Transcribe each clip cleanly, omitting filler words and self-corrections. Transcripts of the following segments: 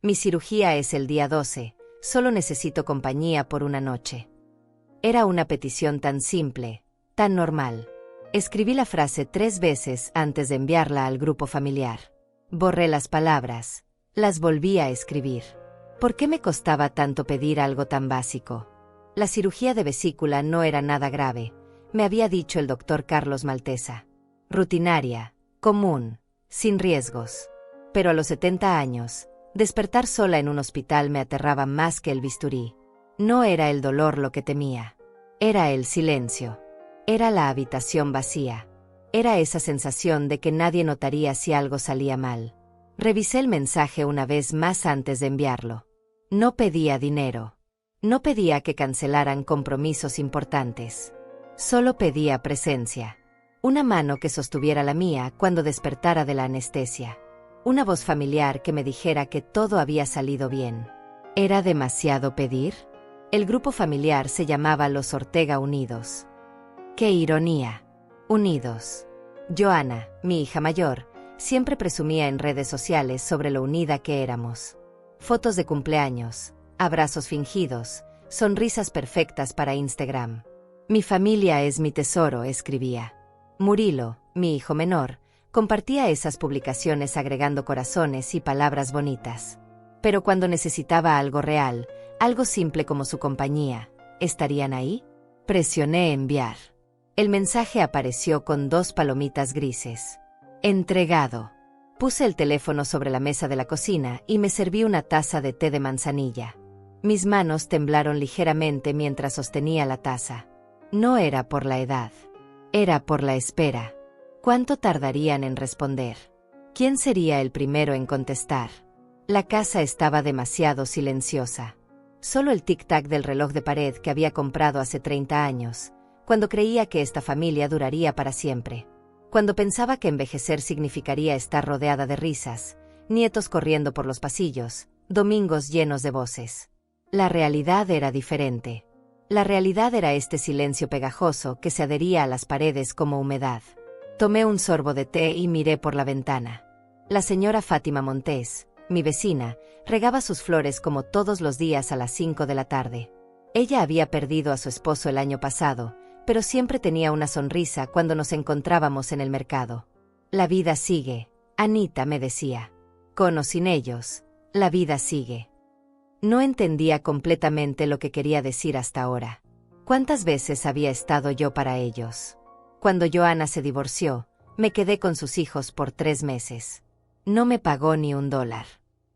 Mi cirugía es el día 12, solo necesito compañía por una noche. Era una petición tan simple, tan normal. Escribí la frase 3 veces antes de enviarla al grupo familiar. Borré las palabras, las volví a escribir. ¿Por qué me costaba tanto pedir algo tan básico? La cirugía de vesícula no era nada grave, me había dicho el doctor Carlos Maltesa. Rutinaria, común, sin riesgos. Pero a los 70 años, despertar sola en un hospital me aterraba más que el bisturí. No era el dolor lo que temía. Era el silencio. Era la habitación vacía. Era esa sensación de que nadie notaría si algo salía mal. Revisé el mensaje una vez más antes de enviarlo. No pedía dinero. No pedía que cancelaran compromisos importantes. Solo pedía presencia. Una mano que sostuviera la mía cuando despertara de la anestesia. Una voz familiar que me dijera que todo había salido bien. ¿Era demasiado pedir? El grupo familiar se llamaba Los Ortega Unidos. ¡Qué ironía! Unidos. Joana, mi hija mayor, siempre presumía en redes sociales sobre lo unida que éramos. Fotos de cumpleaños, abrazos fingidos, sonrisas perfectas para Instagram. Mi familia es mi tesoro, escribía. Murilo, mi hijo menor, compartía esas publicaciones agregando corazones y palabras bonitas. Pero cuando necesitaba algo real, algo simple como su compañía, ¿estarían ahí? Presioné enviar. El mensaje apareció con 2 palomitas grises. Entregado. Puse el teléfono sobre la mesa de la cocina y me serví una taza de té de manzanilla. Mis manos temblaron ligeramente mientras sostenía la taza. No era por la edad. Era por la espera. ¿Cuánto tardarían en responder? ¿Quién sería el primero en contestar? La casa estaba demasiado silenciosa. Solo el tic-tac del reloj de pared que había comprado hace 30 años, cuando creía que esta familia duraría para siempre. Cuando pensaba que envejecer significaría estar rodeada de risas, nietos corriendo por los pasillos, domingos llenos de voces. La realidad era diferente. La realidad era este silencio pegajoso que se adhería a las paredes como humedad. Tomé un sorbo de té y miré por la ventana. La señora Fátima Montés, mi vecina, regaba sus flores como todos los días a las 5 de la tarde. Ella había perdido a su esposo el año pasado, pero siempre tenía una sonrisa cuando nos encontrábamos en el mercado. La vida sigue, Anita me decía. Con o sin ellos, la vida sigue. No entendía completamente lo que quería decir hasta ahora. ¿Cuántas veces había estado yo para ellos? Cuando Joana se divorció, me quedé con sus hijos por 3 meses. No me pagó ni $1.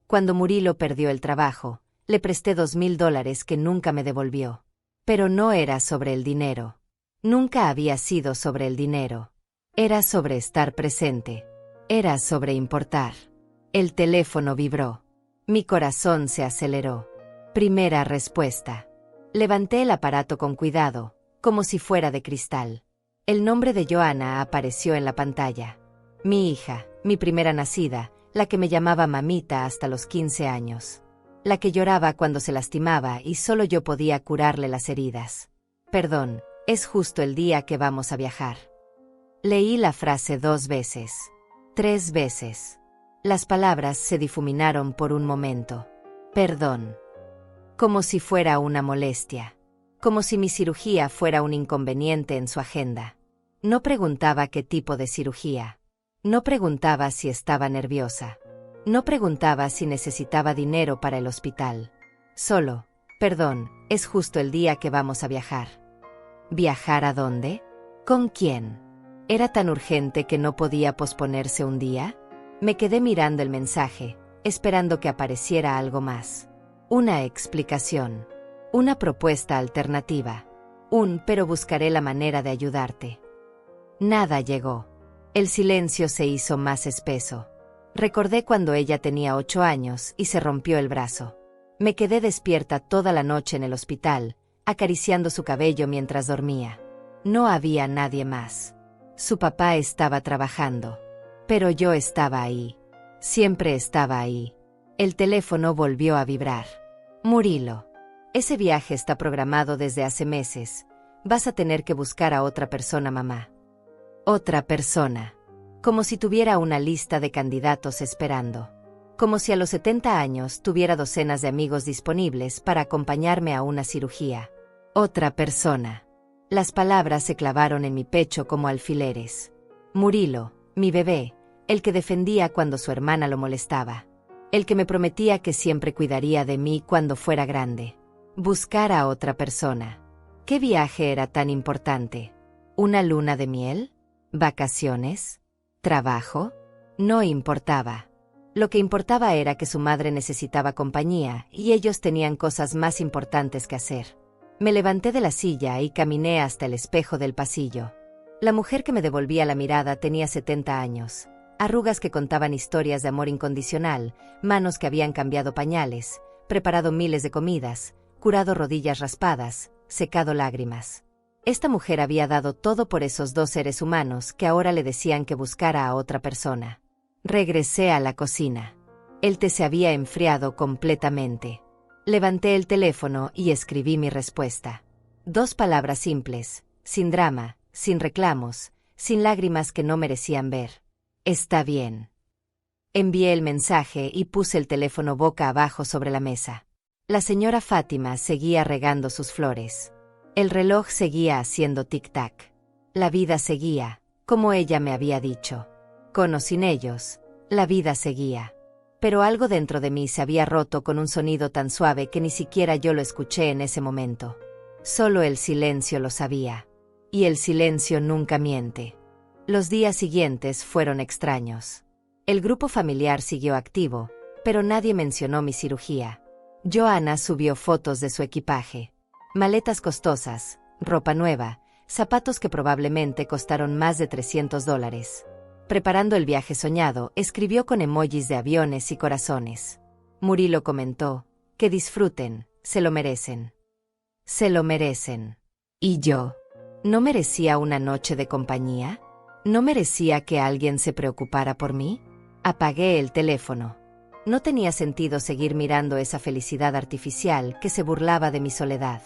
Cuando Murilo perdió el trabajo, le presté $2,000 que nunca me devolvió. Pero no era sobre el dinero. Nunca había sido sobre el dinero. Era sobre estar presente. Era sobre importar. El teléfono vibró. Mi corazón se aceleró. Primera respuesta. Levanté el aparato con cuidado, como si fuera de cristal. El nombre de Joana apareció en la pantalla. Mi hija, mi primera nacida, la que me llamaba mamita hasta los 15 años. La que lloraba cuando se lastimaba y solo yo podía curarle las heridas. Perdón, es justo el día que vamos a viajar. Leí la frase 2 veces. 3 veces. Las palabras se difuminaron por un momento. Perdón. Como si fuera una molestia. Como si mi cirugía fuera un inconveniente en su agenda. No preguntaba qué tipo de cirugía. No preguntaba si estaba nerviosa. No preguntaba si necesitaba dinero para el hospital. Solo, perdón, es justo el día que vamos a viajar. ¿Viajar a dónde? ¿Con quién? ¿Era tan urgente que no podía posponerse un día? Me quedé mirando el mensaje, esperando que apareciera algo más. Una explicación. Una propuesta alternativa. Pero buscaré la manera de ayudarte. Nada llegó. El silencio se hizo más espeso. Recordé cuando ella tenía 8 años y se rompió el brazo. Me quedé despierta toda la noche en el hospital, acariciando su cabello mientras dormía. No había nadie más. Su papá estaba trabajando. Pero yo estaba ahí. Siempre estaba ahí. El teléfono volvió a vibrar. Murilo. Ese viaje está programado desde hace meses. Vas a tener que buscar a otra persona, mamá. Otra persona. Como si tuviera una lista de candidatos esperando. como si a los 70 años tuviera docenas de amigos disponibles para acompañarme a una cirugía. Otra persona. Las palabras se clavaron en mi pecho como alfileres. Murilo, mi bebé, el que defendía cuando su hermana lo molestaba. El que me prometía que siempre cuidaría de mí cuando fuera grande. Buscar a otra persona. ¿Qué viaje era tan importante? ¿Una luna de miel? ¿Vacaciones? ¿Trabajo? No importaba. Lo que importaba era que su madre necesitaba compañía y ellos tenían cosas más importantes que hacer. Me levanté de la silla y caminé hasta el espejo del pasillo. La mujer que me devolvía la mirada tenía 70 años. Arrugas que contaban historias de amor incondicional, manos que habían cambiado pañales, preparado miles de comidas, curado rodillas raspadas, secado lágrimas. Esta mujer había dado todo por esos dos seres humanos que ahora le decían que buscara a otra persona. Regresé a la cocina. El té se había enfriado completamente. Levanté el teléfono y escribí mi respuesta. 2 palabras simples, sin drama, sin reclamos, sin lágrimas que no merecían ver. Está bien. Envié el mensaje y puse el teléfono boca abajo sobre la mesa. La señora Fátima seguía regando sus flores. El reloj seguía haciendo tic-tac. La vida seguía, como ella me había dicho. Con o sin ellos, la vida seguía. Pero algo dentro de mí se había roto con un sonido tan suave que ni siquiera yo lo escuché en ese momento. Solo el silencio lo sabía. Y el silencio nunca miente. Los días siguientes fueron extraños. El grupo familiar siguió activo, pero nadie mencionó mi cirugía. Joana subió fotos de su equipaje. Maletas costosas, ropa nueva, zapatos que probablemente costaron más de $300. Preparando el viaje soñado, escribió con emojis de aviones y corazones. Murilo comentó, que disfruten, se lo merecen. Se lo merecen. ¿Y yo? ¿No merecía una noche de compañía? ¿No merecía que alguien se preocupara por mí? Apagué el teléfono. No tenía sentido seguir mirando esa felicidad artificial que se burlaba de mi soledad.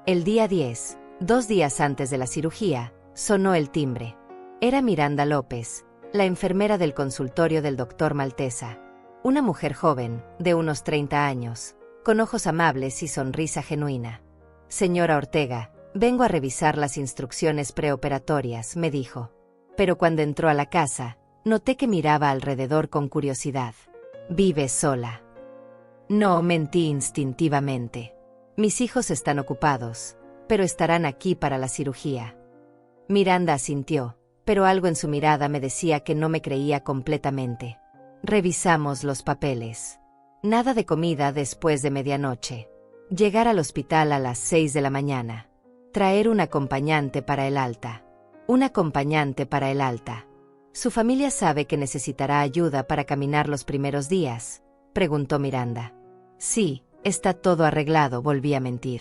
El día 10, 2 días antes de la cirugía, sonó el timbre. Era Miranda López, la enfermera del consultorio del doctor Maltesa. Una mujer joven, de unos 30 años, con ojos amables y sonrisa genuina. Señora Ortega, vengo a revisar las instrucciones preoperatorias, me dijo. Pero cuando entró a la casa, noté que miraba alrededor con curiosidad. ¿Vive sola? No, mentí instintivamente. Mis hijos están ocupados, pero estarán aquí para la cirugía. Miranda asintió, pero algo en su mirada me decía que no me creía completamente. Revisamos los papeles. Nada de comida después de medianoche. Llegar al hospital a las 6 de la mañana. Traer un acompañante para el alta. Un acompañante para el alta. ¿Su familia sabe que necesitará ayuda para caminar los primeros días?, preguntó Miranda. Sí, está todo arreglado, volví a mentir.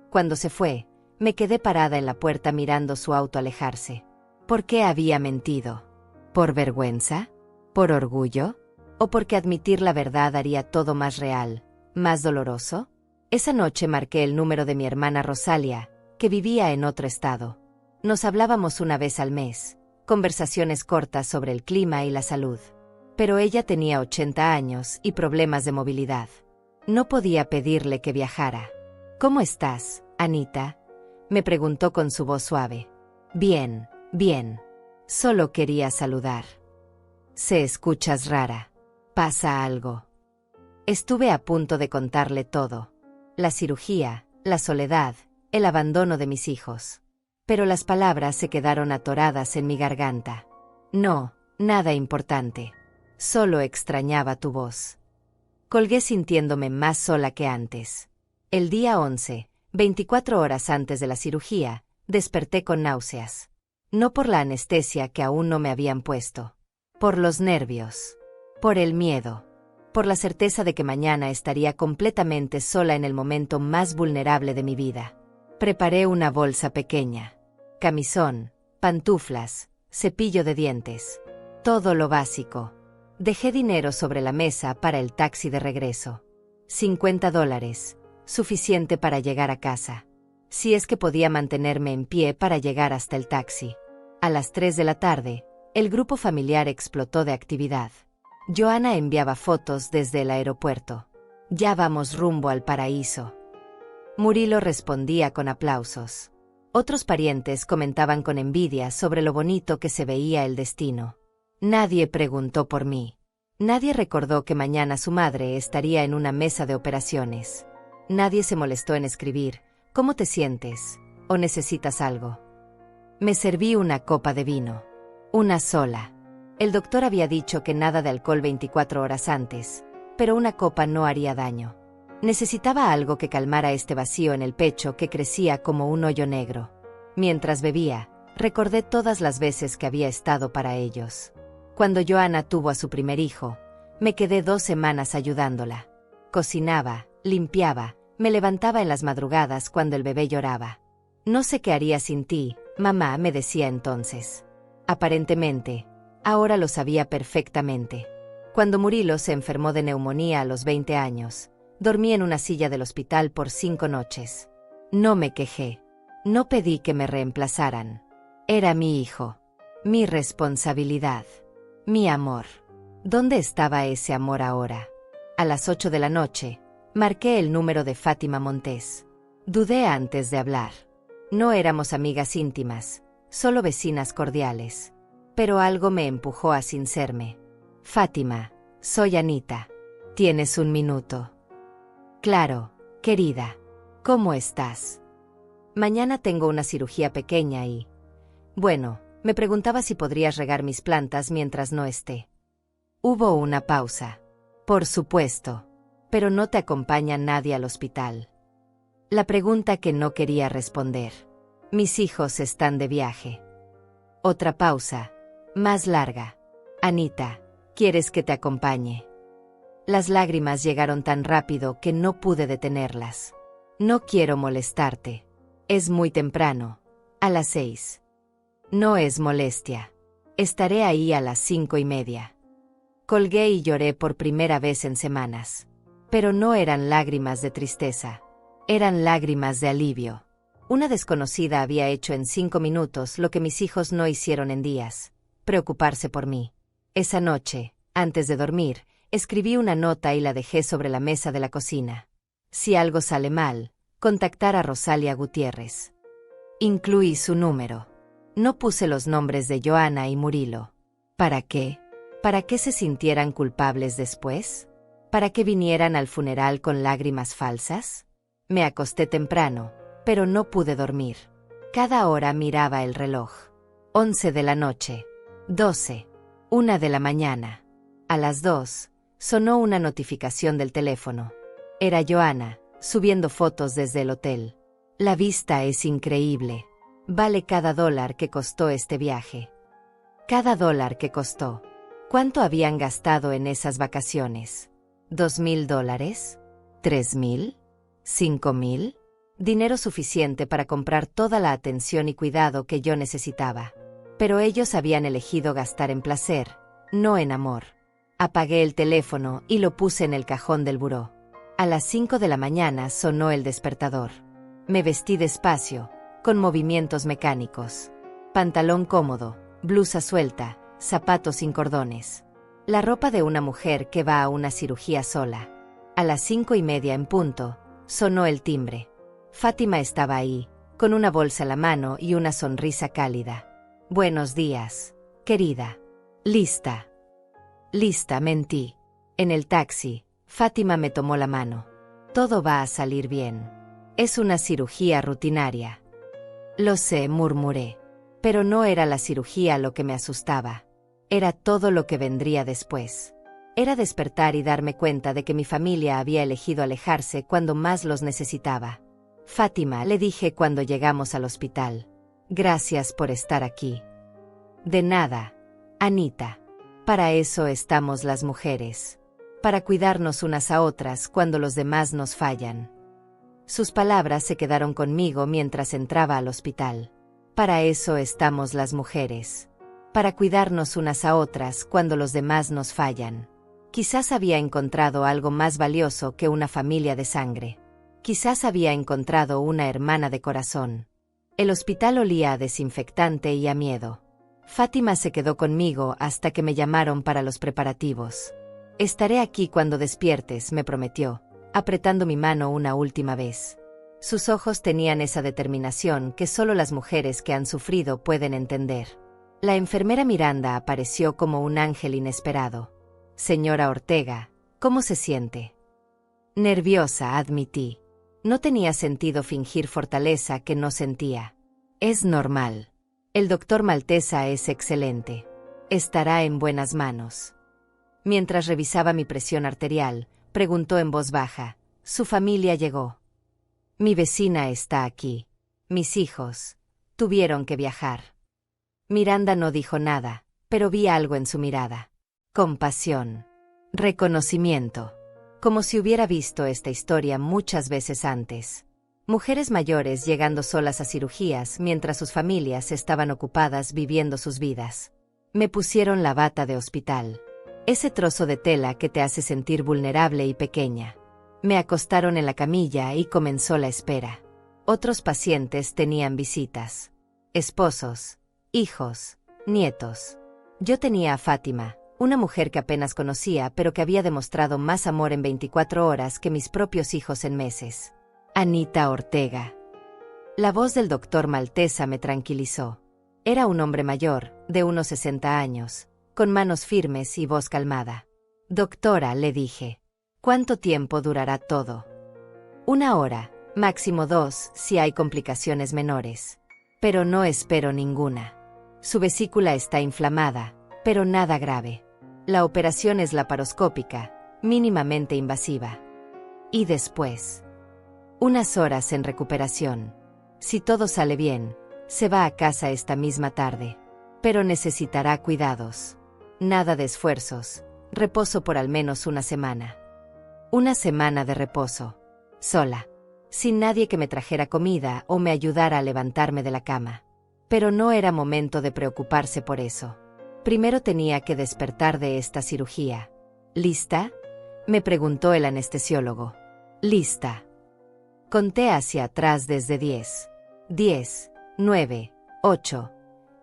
Cuando se fue, me quedé parada en la puerta mirando su auto alejarse. ¿Por qué había mentido? ¿Por vergüenza? ¿Por orgullo? ¿O porque admitir la verdad haría todo más real, más doloroso? Esa noche marqué el número de mi hermana Rosalia, que vivía en otro estado. Nos hablábamos una vez al mes, conversaciones cortas sobre el clima y la salud. Pero ella tenía 80 años y problemas de movilidad. No podía pedirle que viajara. ¿Cómo estás, Anita?, me preguntó con su voz suave. Bien, bien. Solo quería saludar. Se escuchas rara. ¿Pasa algo? Estuve a punto de contarle todo. La cirugía, la soledad, el abandono de mis hijos. Pero las palabras se quedaron atoradas en mi garganta. No, nada importante. Solo extrañaba tu voz. Colgué sintiéndome más sola que antes. El día 11, 24 horas antes de la cirugía, desperté con náuseas. No por la anestesia que aún no me habían puesto. Por los nervios. Por el miedo. Por la certeza de que mañana estaría completamente sola en el momento más vulnerable de mi vida. Preparé una bolsa pequeña. Camisón, pantuflas, cepillo de dientes. Todo lo básico. Dejé dinero sobre la mesa para el taxi de regreso. $50, suficiente para llegar a casa. Si es que podía mantenerme en pie para llegar hasta el taxi. A las 3 de la tarde, el grupo familiar explotó de actividad. Joanna enviaba fotos desde el aeropuerto. Ya vamos rumbo al paraíso. Murilo respondía con aplausos. Otros parientes comentaban con envidia sobre lo bonito que se veía el destino. Nadie preguntó por mí. Nadie recordó que mañana su madre estaría en una mesa de operaciones. Nadie se molestó en escribir, ¿cómo te sientes? ¿O necesitas algo? Me serví una copa de vino. Una sola. El doctor había dicho que nada de alcohol 24 horas antes, pero una copa no haría daño. Necesitaba algo que calmara este vacío en el pecho que crecía como un hoyo negro. Mientras bebía, recordé todas las veces que había estado para ellos. Cuando Joanna tuvo a su primer hijo, me quedé 2 semanas ayudándola. Cocinaba, limpiaba, me levantaba en las madrugadas cuando el bebé lloraba. No sé qué haría sin ti, mamá, me decía entonces. Aparentemente, ahora lo sabía perfectamente. Cuando Murilo se enfermó de neumonía a los 20 años, dormí en una silla del hospital por 5 noches. No me quejé. No pedí que me reemplazaran. Era mi hijo. Mi responsabilidad. Mi amor. ¿Dónde estaba ese amor ahora? A las 8 de la noche, marqué el número de Fátima Montes. Dudé antes de hablar. No éramos amigas íntimas, solo vecinas cordiales. Pero algo me empujó a sincerarme. Fátima, soy Anita. ¿Tienes un minuto? Claro, querida. ¿Cómo estás? Mañana tengo una cirugía pequeña y... Bueno, me preguntaba si podrías regar mis plantas mientras no esté. Hubo una pausa. Por supuesto. Pero no te acompaña nadie al hospital. La pregunta que no quería responder. Mis hijos están de viaje. Otra pausa. Más larga. Anita, ¿quieres que te acompañe? Las lágrimas llegaron tan rápido que no pude detenerlas. No quiero molestarte. Es muy temprano. A las 6. No es molestia. Estaré ahí a las 5:30. Colgué y lloré por primera vez en semanas. Pero no eran lágrimas de tristeza. Eran lágrimas de alivio. Una desconocida había hecho en 5 minutos lo que mis hijos no hicieron en días. Preocuparse por mí. Esa noche, antes de dormir, escribí una nota y la dejé sobre la mesa de la cocina. Si algo sale mal, contactar a Rosalia Gutiérrez. Incluí su número. No puse los nombres de Joanna y Murilo. ¿Para qué? ¿Para qué se sintieran culpables después? ¿Para que vinieran al funeral con lágrimas falsas? Me acosté temprano, pero no pude dormir. Cada hora miraba el reloj. 11 de la noche. 12. 1 de la mañana. A las 2, sonó una notificación del teléfono. Era Joanna, subiendo fotos desde el hotel. La vista es increíble. Vale cada dólar que costó este viaje. Cada dólar que costó. ¿Cuánto habían gastado en esas vacaciones? ¿$2,000? ¿3,000? ¿5,000? Dinero suficiente para comprar toda la atención y cuidado que yo necesitaba. Pero ellos habían elegido gastar en placer, no en amor. Apagué el teléfono y lo puse en el cajón del buró. A las 5 de la mañana sonó el despertador. Me vestí despacio, con movimientos mecánicos. Pantalón cómodo, blusa suelta, zapatos sin cordones. La ropa de una mujer que va a una cirugía sola. A las 5:30 en punto, sonó el timbre. Fátima estaba ahí, con una bolsa en la mano y una sonrisa cálida. Buenos días, querida. Lista. Lista, mentí. En el taxi, Fátima me tomó la mano. Todo va a salir bien. Es una cirugía rutinaria. Lo sé, murmuré. Pero no era la cirugía lo que me asustaba. Era todo lo que vendría después. Era despertar y darme cuenta de que mi familia había elegido alejarse cuando más los necesitaba. Fátima, le dije cuando llegamos al hospital. Gracias por estar aquí. De nada, Anita. Para eso estamos las mujeres. Para cuidarnos unas a otras cuando los demás nos fallan. Sus palabras se quedaron conmigo mientras entraba al hospital. Para eso estamos las mujeres. Para cuidarnos unas a otras cuando los demás nos fallan. Quizás había encontrado algo más valioso que una familia de sangre. Quizás había encontrado una hermana de corazón. El hospital olía a desinfectante y a miedo. Fátima se quedó conmigo hasta que me llamaron para los preparativos. Estaré aquí cuando despiertes, me prometió, apretando mi mano una última vez. Sus ojos tenían esa determinación que solo las mujeres que han sufrido pueden entender. La enfermera Miranda apareció como un ángel inesperado. Señora Ortega, ¿cómo se siente? Nerviosa, admití. No tenía sentido fingir fortaleza que no sentía. Es normal. El doctor Maltesa es excelente. Estará en buenas manos. Mientras revisaba mi presión arterial, preguntó en voz baja, ¿su familia llegó? Mi vecina está aquí. Mis hijos tuvieron que viajar. Miranda no dijo nada, pero vi algo en su mirada. Compasión. Reconocimiento. Como si hubiera visto esta historia muchas veces antes. Mujeres mayores llegando solas a cirugías mientras sus familias estaban ocupadas viviendo sus vidas. Me pusieron la bata de hospital. Ese trozo de tela que te hace sentir vulnerable y pequeña. Me acostaron en la camilla y comenzó la espera. Otros pacientes tenían visitas. Esposos, hijos, nietos. Yo tenía a Fátima, una mujer que apenas conocía pero que había demostrado más amor en 24 horas que mis propios hijos en meses. Anita Ortega. La voz del doctor Maltesa me tranquilizó. Era un hombre mayor, de unos 60 años, con manos firmes y voz calmada. Doctora, le dije. ¿Cuánto tiempo durará todo? 1 hora, máximo 2 si hay complicaciones menores. Pero no espero ninguna. Su vesícula está inflamada, pero nada grave. La operación es laparoscópica, mínimamente invasiva. Y después, unas horas en recuperación. Si todo sale bien, se va a casa esta misma tarde. Pero necesitará cuidados. Nada de esfuerzos. Reposo por al menos 1 semana. 1 semana de reposo. Sola. Sin nadie que me trajera comida o me ayudara a levantarme de la cama. Pero no era momento de preocuparse por eso. Primero tenía que despertar de esta cirugía. ¿Lista?, me preguntó el anestesiólogo. Lista. Conté hacia atrás desde 10. 10, 9, 8.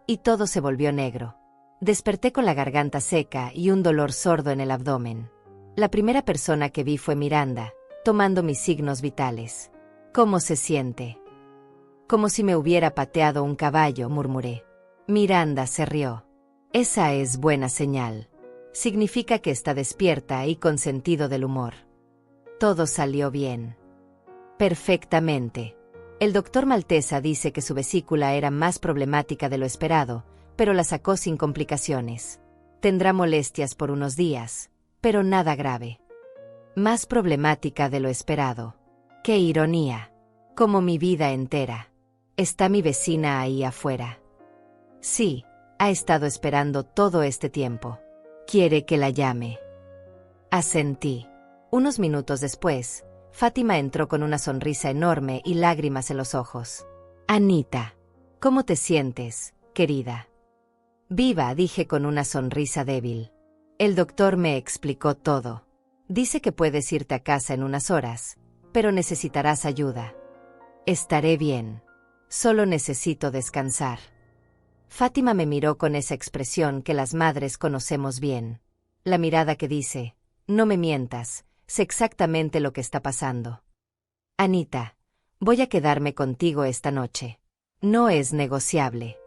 Y todo se volvió negro. Desperté con la garganta seca y un dolor sordo en el abdomen. La primera persona que vi fue Miranda, tomando mis signos vitales. ¿Cómo se siente? Como si me hubiera pateado un caballo, murmuré. Miranda se rió. Esa es buena señal. Significa que está despierta y con sentido del humor. Todo salió bien. Perfectamente. El doctor Maltesa dice que su vesícula era más problemática de lo esperado, pero la sacó sin complicaciones. Tendrá molestias por unos días, pero nada grave. Más problemática de lo esperado. ¡Qué ironía! Como mi vida entera. ¿Está mi vecina ahí afuera? Sí, ha estado esperando todo este tiempo. ¿Quiere que la llame? Asentí. Unos minutos después, Fátima entró con una sonrisa enorme y lágrimas en los ojos. Anita, ¿cómo te sientes, querida? Viva, dije con una sonrisa débil. El doctor me explicó todo. Dice que puedes irte a casa en unas horas, pero necesitarás ayuda. Estaré bien. Solo necesito descansar. Fátima me miró con esa expresión que las madres conocemos bien. La mirada que dice, no me mientas, sé exactamente lo que está pasando. Anita, voy a quedarme contigo esta noche. No es negociable.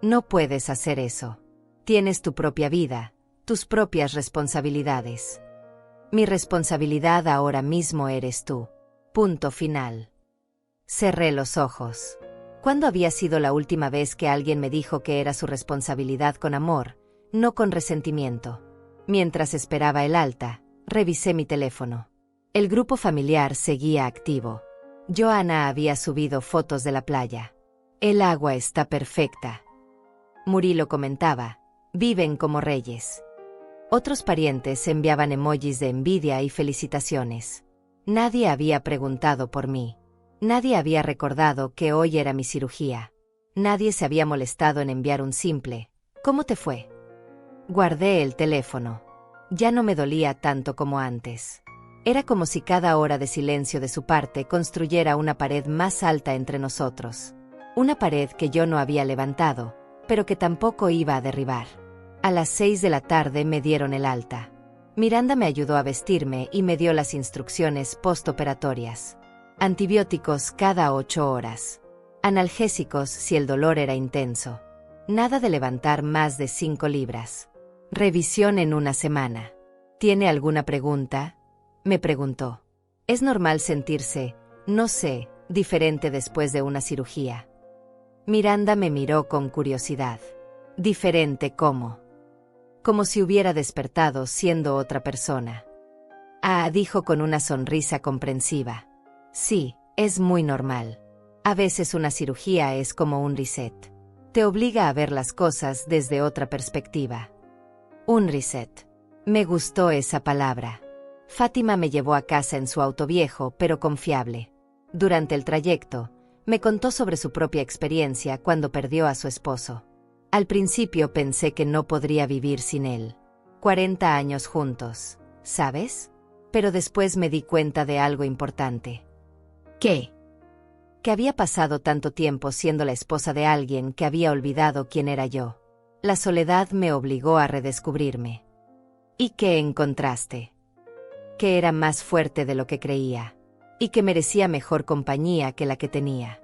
No puedes hacer eso. Tienes tu propia vida, tus propias responsabilidades. Mi responsabilidad ahora mismo eres tú. Punto final. Cerré los ojos. ¿Cuándo había sido la última vez que alguien me dijo que era su responsabilidad con amor, no con resentimiento? Mientras esperaba el alta, revisé mi teléfono. El grupo familiar seguía activo. Joana había subido fotos de la playa. El agua está perfecta. Murilo comentaba, viven como reyes. Otros parientes enviaban emojis de envidia y felicitaciones. Nadie había preguntado por mí. Nadie había recordado que hoy era mi cirugía. Nadie se había molestado en enviar un simple ¿cómo te fue? Guardé el teléfono. Ya no me dolía tanto como antes. Era como si cada hora de silencio de su parte construyera una pared más alta entre nosotros. Una pared que yo no había levantado, pero que tampoco iba a derribar. A las 6 de la tarde me dieron el alta. Miranda me ayudó a vestirme y me dio las instrucciones postoperatorias. Antibióticos cada 8 horas. Analgésicos si el dolor era intenso. Nada de levantar más de 5 libras. Revisión en una semana. ¿Tiene alguna pregunta?, me preguntó. ¿Es normal sentirse, no sé, diferente después de una cirugía? Miranda me miró con curiosidad. ¿Diferente cómo? Como si hubiera despertado siendo otra persona. Ah, dijo con una sonrisa comprensiva. Sí, es muy normal. A veces una cirugía es como un reset. Te obliga a ver las cosas desde otra perspectiva. Un reset. Me gustó esa palabra. Fátima me llevó a casa en su auto viejo pero confiable. Durante el trayecto, me contó sobre su propia experiencia cuando perdió a su esposo. Al principio pensé que no podría vivir sin él. 40 años juntos, ¿sabes? Pero después me di cuenta de algo importante. ¿Qué? Que había pasado tanto tiempo siendo la esposa de alguien que había olvidado quién era yo. La soledad me obligó a redescubrirme. ¿Y qué encontraste? Que era más fuerte de lo que creía. Y que merecía mejor compañía que la que tenía.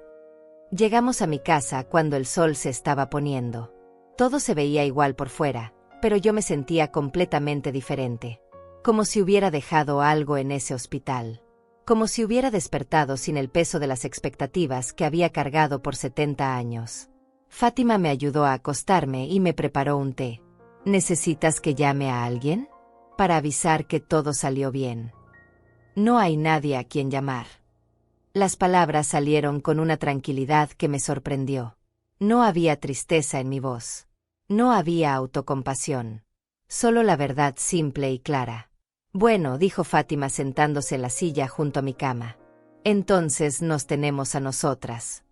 Llegamos a mi casa cuando el sol se estaba poniendo. Todo se veía igual por fuera, pero yo me sentía completamente diferente. Como si hubiera dejado algo en ese hospital. Como si hubiera despertado sin el peso de las expectativas que había cargado por 70 años. Fátima me ayudó a acostarme y me preparó un té. ¿Necesitas que llame a alguien? Para avisar que todo salió bien. No hay nadie a quien llamar. Las palabras salieron con una tranquilidad que me sorprendió. No había tristeza en mi voz. No había autocompasión. Solo la verdad simple y clara. Bueno, dijo Fátima sentándose en la silla junto a mi cama. Entonces nos tenemos a nosotras.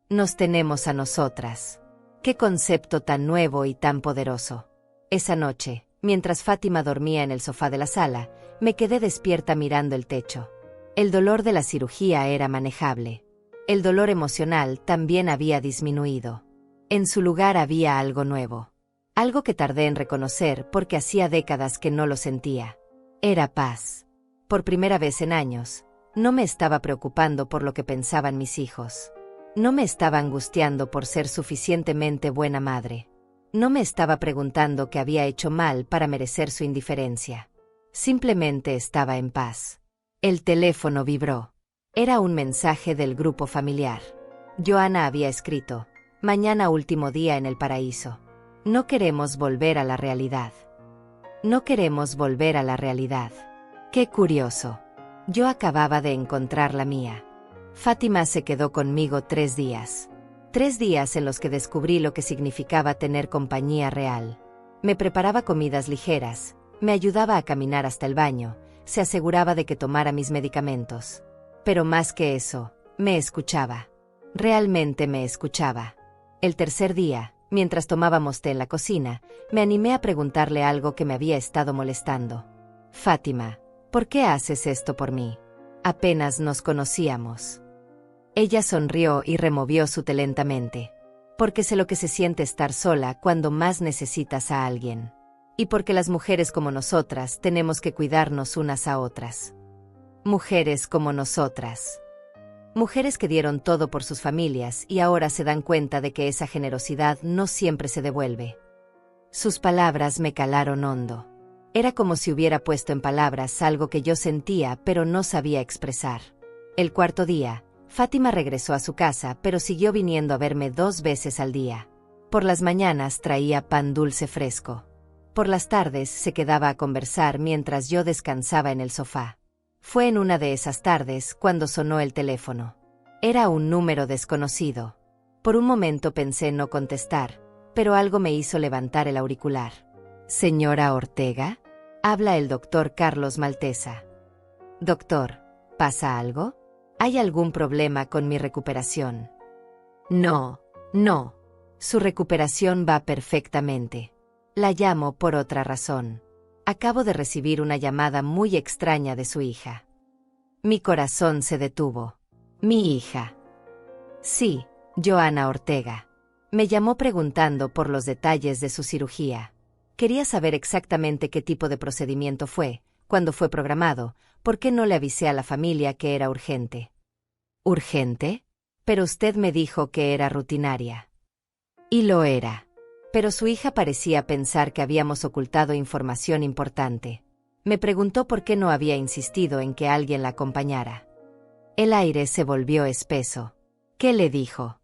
Nos tenemos a nosotras. Qué concepto tan nuevo y tan poderoso. Esa noche, mientras Fátima dormía en el sofá de la sala, me quedé despierta mirando el techo. El dolor de la cirugía era manejable. El dolor emocional también había disminuido. En su lugar había algo nuevo. Algo que tardé en reconocer porque hacía décadas que no lo sentía. Era paz. Por primera vez en años, no me estaba preocupando por lo que pensaban mis hijos. No me estaba angustiando por ser suficientemente buena madre. No me estaba preguntando qué había hecho mal para merecer su indiferencia. Simplemente estaba en paz. El teléfono vibró. Era un mensaje del grupo familiar. Joana había escrito: mañana último día en el paraíso. No queremos volver a la realidad. No queremos volver a la realidad. Qué curioso. Yo acababa de encontrar la mía. Fátima se quedó conmigo 3 días. 3 días en los que descubrí lo que significaba tener compañía real. Me preparaba comidas ligeras, me ayudaba a caminar hasta el baño, se aseguraba de que tomara mis medicamentos. Pero más que eso, me escuchaba. Realmente me escuchaba. El tercer día, mientras tomábamos té en la cocina, me animé a preguntarle algo que me había estado molestando. Fátima, ¿por qué haces esto por mí? Apenas nos conocíamos. Ella sonrió y removió su té lentamente. Porque sé lo que se siente estar sola cuando más necesitas a alguien. Y porque las mujeres como nosotras tenemos que cuidarnos unas a otras. Mujeres como nosotras. Mujeres que dieron todo por sus familias y ahora se dan cuenta de que esa generosidad no siempre se devuelve. Sus palabras me calaron hondo. Era como si hubiera puesto en palabras algo que yo sentía pero no sabía expresar. El cuarto día, Fátima regresó a su casa pero siguió viniendo a verme 2 veces al día. Por las mañanas traía pan dulce fresco. Por las tardes se quedaba a conversar mientras yo descansaba en el sofá. Fue en una de esas tardes cuando sonó el teléfono. Era un número desconocido. Por un momento pensé no contestar, pero algo me hizo levantar el auricular. «Señora Ortega», habla el doctor Carlos Maltesa. «Doctor, ¿pasa algo? ¿Hay algún problema con mi recuperación?» «No, no. Su recuperación va perfectamente. La llamo por otra razón. Acabo de recibir una llamada muy extraña de su hija». Mi corazón se detuvo. «¿Mi hija?» «Sí, Joana Ortega. Me llamó preguntando por los detalles de su cirugía. Quería saber exactamente qué tipo de procedimiento fue, cuándo fue programado, por qué no le avisé a la familia que era urgente. ¿Urgente? Pero usted me dijo que era rutinaria. Y lo era. Pero su hija parecía pensar que habíamos ocultado información importante. Me preguntó por qué no había insistido en que alguien la acompañara. El aire se volvió espeso. ¿Qué le dijo?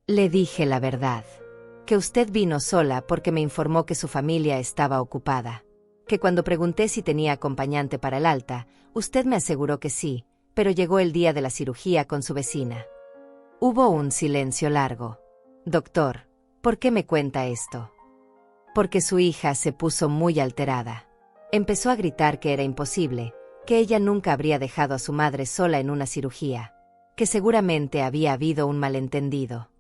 Le dije la verdad. Que usted vino sola porque me informó que su familia estaba ocupada. Que cuando pregunté si tenía acompañante para el alta, usted me aseguró que sí, pero llegó el día de la cirugía con su vecina. Hubo un silencio largo. Doctor, ¿por qué me cuenta esto? Porque su hija se puso muy alterada. Empezó a gritar que era imposible, que ella nunca habría dejado a su madre sola en una cirugía, que seguramente había habido un malentendido.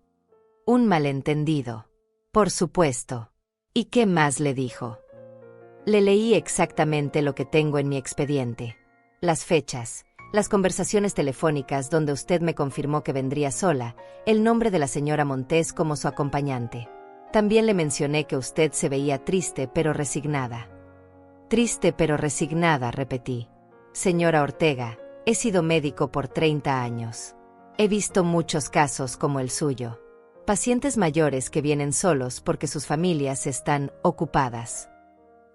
Un malentendido. Por supuesto. ¿Y qué más le dijo? Le leí exactamente lo que tengo en mi expediente. Las fechas, las conversaciones telefónicas donde usted me confirmó que vendría sola, el nombre de la señora Montés como su acompañante. También le mencioné que usted se veía triste pero resignada. Triste pero resignada, repetí. Señora Ortega, he sido médico por 30 años. He visto muchos casos como el suyo. Pacientes mayores que vienen solos porque sus familias están ocupadas.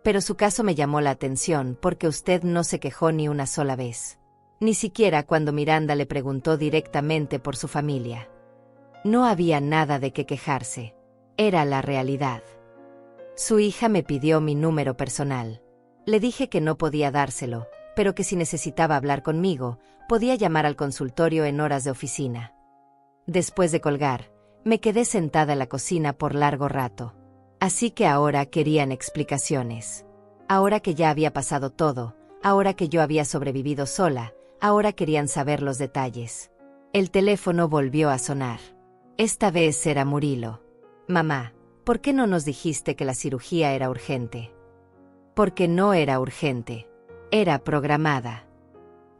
Pero su caso me llamó la atención porque usted no se quejó ni una sola vez. Ni siquiera cuando Miranda le preguntó directamente por su familia. No había nada de qué quejarse. Era la realidad. Su hija me pidió mi número personal. Le dije que no podía dárselo, pero que si necesitaba hablar conmigo, podía llamar al consultorio en horas de oficina. Después de colgar, me quedé sentada en la cocina por largo rato. Así que ahora querían explicaciones. Ahora que ya había pasado todo, ahora que yo había sobrevivido sola, ahora querían saber los detalles. El teléfono volvió a sonar. Esta vez era Murilo. Mamá, ¿por qué no nos dijiste que la cirugía era urgente? Porque no era urgente. Era programada.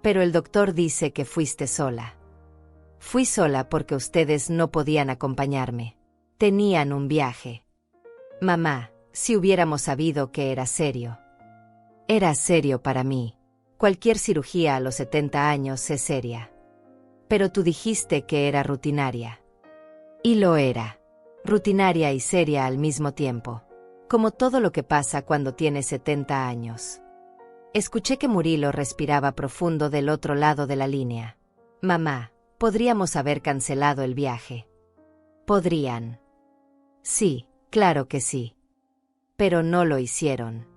Pero el doctor dice que fuiste sola. Fui sola porque ustedes no podían acompañarme. Tenían un viaje. Mamá, si hubiéramos sabido que era serio. Era serio para mí. Cualquier cirugía a los 70 años es seria. Pero tú dijiste que era rutinaria. Y lo era. Rutinaria y seria al mismo tiempo. Como todo lo que pasa cuando tienes 70 años. Escuché que Murilo respiraba profundo del otro lado de la línea. Mamá, podríamos haber cancelado el viaje. Podrían. Sí, claro que sí. Pero no lo hicieron.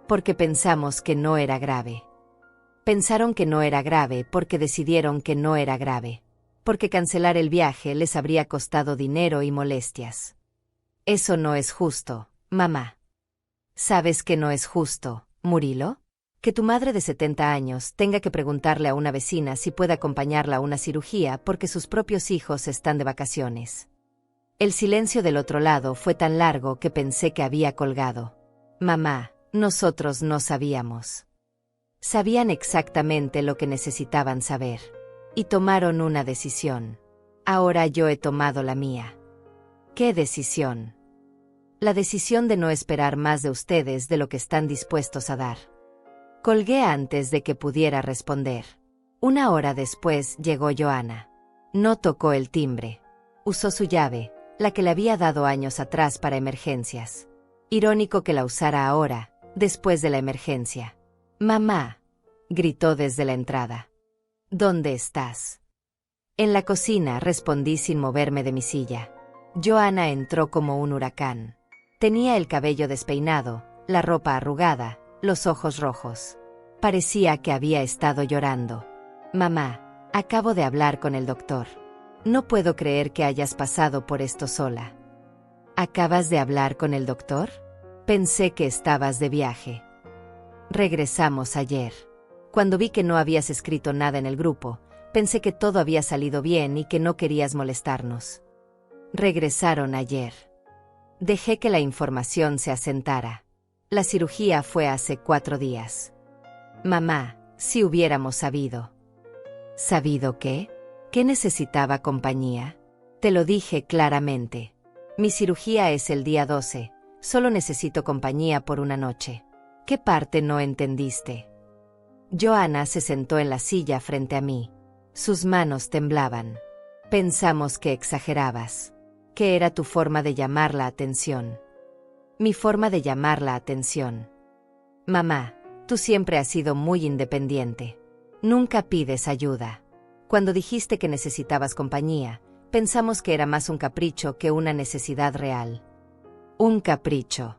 Porque pensamos que no era grave. Pensaron que no era grave porque decidieron que no era grave. Porque cancelar el viaje les habría costado dinero y molestias. Eso no es justo, mamá. ¿Sabes que no es justo, Murilo? Que tu madre de 70 años tenga que preguntarle a una vecina si puede acompañarla a una cirugía porque sus propios hijos están de vacaciones. El silencio del otro lado fue tan largo que pensé que había colgado. Mamá, nosotros no sabíamos. Sabían exactamente lo que necesitaban saber. Y tomaron una decisión. Ahora yo he tomado la mía. ¿Qué decisión? La decisión de no esperar más de ustedes de lo que están dispuestos a dar. Colgué antes de que pudiera responder. 1 hora después llegó Joana. No tocó el timbre. Usó su llave, la que le había dado años atrás para emergencias. Irónico que la usara ahora, después de la emergencia. Mamá, gritó desde la entrada. ¿Dónde estás? En la cocina, respondí sin moverme de mi silla. Joana entró como un huracán. Tenía el cabello despeinado, la ropa arrugada, los ojos rojos. Parecía que había estado llorando. Mamá, acabo de hablar con el doctor. No puedo creer que hayas pasado por esto sola. ¿Acabas de hablar con el doctor? Pensé que estabas de viaje. Regresamos ayer. Cuando vi que no habías escrito nada en el grupo, pensé que todo había salido bien y que no querías molestarnos. Regresaron ayer. Dejé que la información se asentara. La cirugía fue hace 4 días. Mamá, si hubiéramos sabido. ¿Sabido qué? ¿Que necesitaba compañía? Te lo dije claramente. Mi cirugía es el día 12, solo necesito compañía por una noche. ¿Qué parte no entendiste? Joanna se sentó en la silla frente a mí. Sus manos temblaban. Pensamos que exagerabas. ¿Qué era tu forma de llamar la atención? Mi forma de llamar la atención. Mamá, tú siempre has sido muy independiente. Nunca pides ayuda. Cuando dijiste que necesitabas compañía, pensamos que era más un capricho que una necesidad real. Un capricho.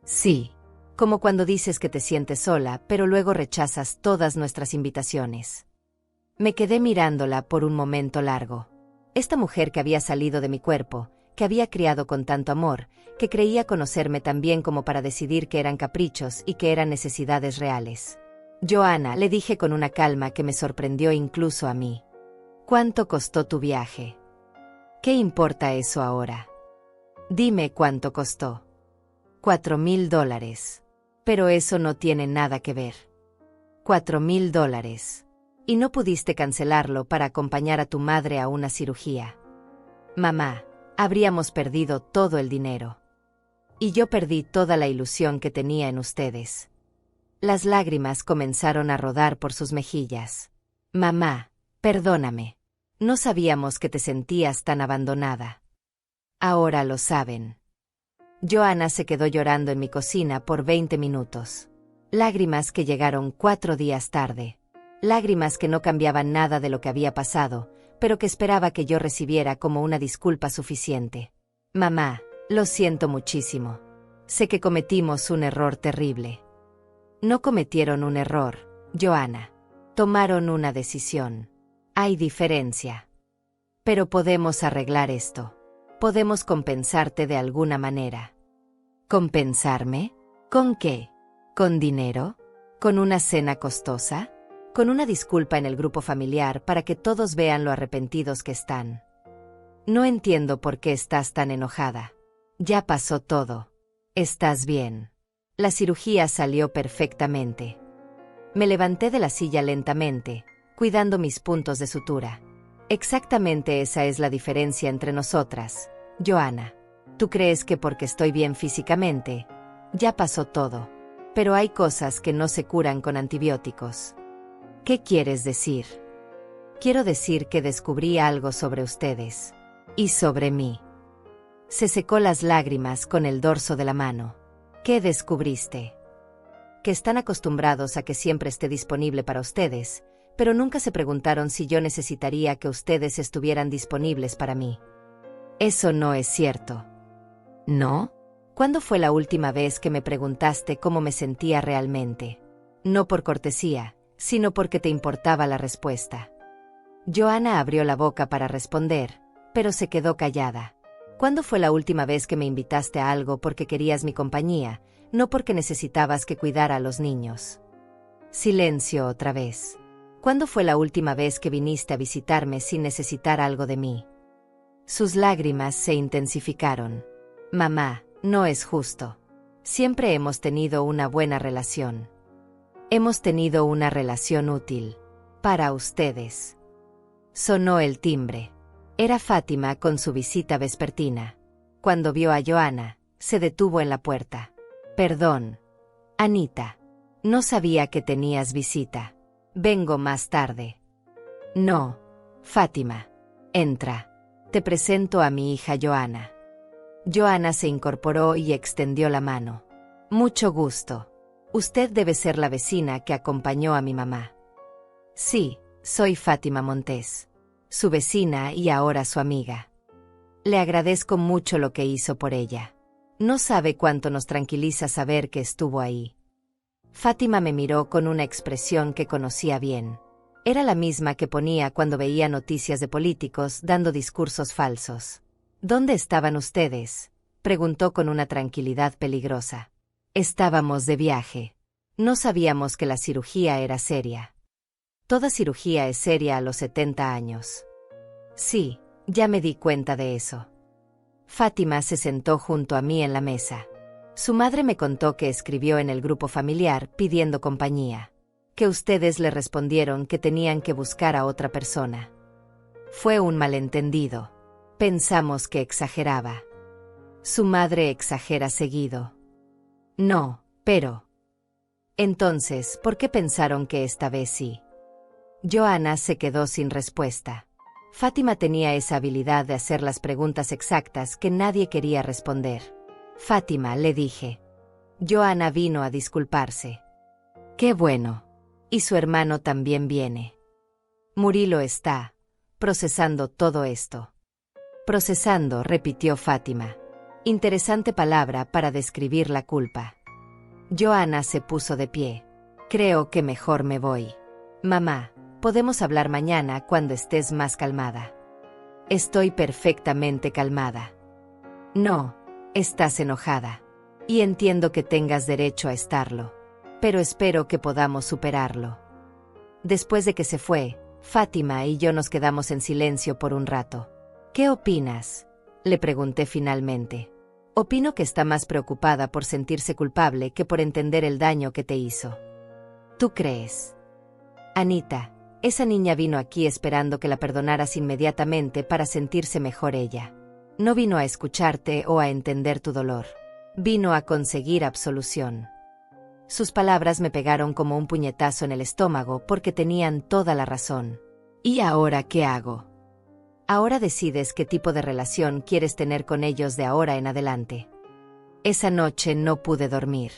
Sí, como cuando dices que te sientes sola, pero luego rechazas todas nuestras invitaciones. Me quedé mirándola por un momento largo. Esta mujer que había salido de mi cuerpo, que había criado con tanto amor, que creía conocerme tan bien como para decidir que eran caprichos y que eran necesidades reales. Joanna, le dije con una calma que me sorprendió incluso a mí. ¿Cuánto costó tu viaje? ¿Qué importa eso ahora? Dime cuánto costó. $4,000. Pero eso no tiene nada que ver. $4,000. Y no pudiste cancelarlo para acompañar a tu madre a una cirugía. Mamá, habríamos perdido todo el dinero. Y yo perdí toda la ilusión que tenía en ustedes. Las lágrimas comenzaron a rodar por sus mejillas. Mamá, perdóname. No sabíamos que te sentías tan abandonada. Ahora lo saben. Joanna se quedó llorando en mi cocina por 20 minutos. Lágrimas que llegaron 4 días tarde. Lágrimas que no cambiaban nada de lo que había pasado, pero que esperaba que yo recibiera como una disculpa suficiente. Mamá, lo siento muchísimo. Sé que cometimos un error terrible. No cometieron un error, Joanna. Tomaron una decisión. Hay diferencia. Pero podemos arreglar esto. Podemos compensarte de alguna manera. ¿Compensarme? ¿Con qué? ¿Con dinero? ¿Con una cena costosa? ¿Con una disculpa en el grupo familiar para que todos vean lo arrepentidos que están? No entiendo por qué estás tan enojada. Ya pasó todo. Estás bien. La cirugía salió perfectamente. Me levanté de la silla lentamente, cuidando mis puntos de sutura. Exactamente esa es la diferencia entre nosotras, Joanna. Tú crees que porque estoy bien físicamente, ya pasó todo. Pero hay cosas que no se curan con antibióticos. ¿Qué quieres decir? Quiero decir que descubrí algo sobre ustedes. Y sobre mí. Se secó las lágrimas con el dorso de la mano. ¿Qué descubriste? Que están acostumbrados a que siempre esté disponible para ustedes, pero nunca se preguntaron si yo necesitaría que ustedes estuvieran disponibles para mí. Eso no es cierto. ¿No? ¿Cuándo fue la última vez que me preguntaste cómo me sentía realmente? No por cortesía, sino porque te importaba la respuesta. Joanna abrió la boca para responder, pero se quedó callada. ¿Cuándo fue la última vez que me invitaste a algo porque querías mi compañía, no porque necesitabas que cuidara a los niños? Silencio otra vez. ¿Cuándo fue la última vez que viniste a visitarme sin necesitar algo de mí? Sus lágrimas se intensificaron. Mamá, no es justo. Siempre hemos tenido una buena relación. Hemos tenido una relación útil. Para ustedes. Sonó el timbre. Era Fátima con su visita vespertina. Cuando vio a Joanna, se detuvo en la puerta. Perdón. Anita. No sabía que tenías visita. Vengo más tarde. No. Fátima. Entra. Te presento a mi hija Joanna. Joanna se incorporó y extendió la mano. Mucho gusto. Usted debe ser la vecina que acompañó a mi mamá. Sí, soy Fátima Montes. Su vecina y ahora su amiga. Le agradezco mucho lo que hizo por ella. No sabe cuánto nos tranquiliza saber que estuvo ahí. Fátima me miró con una expresión que conocía bien. Era la misma que ponía cuando veía noticias de políticos dando discursos falsos. ¿Dónde estaban ustedes?, preguntó con una tranquilidad peligrosa. Estábamos de viaje. No sabíamos que la cirugía era seria. Toda cirugía es seria a los 70 años. Sí, ya me di cuenta de eso. Fátima se sentó junto a mí en la mesa. Su madre me contó que escribió en el grupo familiar pidiendo compañía. Que ustedes le respondieron que tenían que buscar a otra persona. Fue un malentendido. Pensamos que exageraba. Su madre exagera seguido. No, pero... Entonces, ¿por qué pensaron que esta vez sí? Johanna se quedó sin respuesta. Fátima tenía esa habilidad de hacer las preguntas exactas que nadie quería responder. Fátima, le dije. Johanna vino a disculparse. Qué bueno. Y su hermano también viene. Murilo está procesando todo esto. Procesando, repitió Fátima. Interesante palabra para describir la culpa. Johanna se puso de pie. Creo que mejor me voy. Mamá, podemos hablar mañana cuando estés más calmada. Estoy perfectamente calmada. No, estás enojada. Y entiendo que tengas derecho a estarlo. Pero espero que podamos superarlo. Después de que se fue, Fátima y yo nos quedamos en silencio por un rato. ¿Qué opinas?, le pregunté finalmente. Opino que está más preocupada por sentirse culpable que por entender el daño que te hizo. ¿Tú crees? Anita, esa niña vino aquí esperando que la perdonaras inmediatamente para sentirse mejor ella. No vino a escucharte o a entender tu dolor. Vino a conseguir absolución. Sus palabras me pegaron como un puñetazo en el estómago porque tenían toda la razón. ¿Y ahora qué hago? Ahora decides qué tipo de relación quieres tener con ellos de ahora en adelante. Esa noche no pude dormir.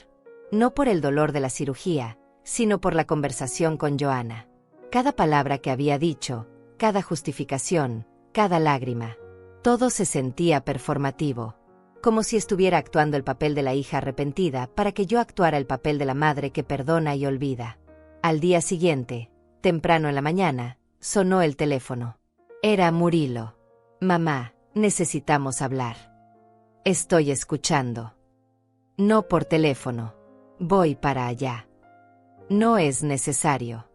No por el dolor de la cirugía, sino por la conversación con Johanna. Cada palabra que había dicho, cada justificación, cada lágrima. Todo se sentía performativo. Como si estuviera actuando el papel de la hija arrepentida para que yo actuara el papel de la madre que perdona y olvida. Al día siguiente, temprano en la mañana, sonó el teléfono. Era Murilo. Mamá, necesitamos hablar. Estoy escuchando. No por teléfono. Voy para allá. No es necesario.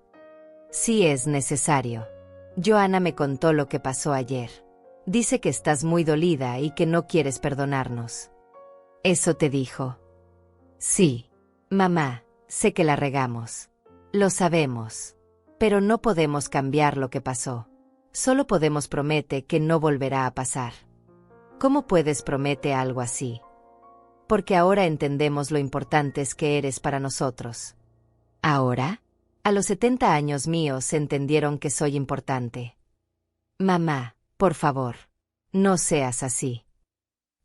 Sí es necesario. Johanna me contó lo que pasó ayer. Dice que estás muy dolida y que no quieres perdonarnos. ¿Eso te dijo? Sí. Mamá, sé que la regamos. Lo sabemos. Pero no podemos cambiar lo que pasó. Solo podemos prometer que no volverá a pasar. ¿Cómo puedes prometer algo así? Porque ahora entendemos lo importantes que eres para nosotros. ¿Ahora? A los 70 años míos entendieron que soy importante. Mamá, por favor, no seas así.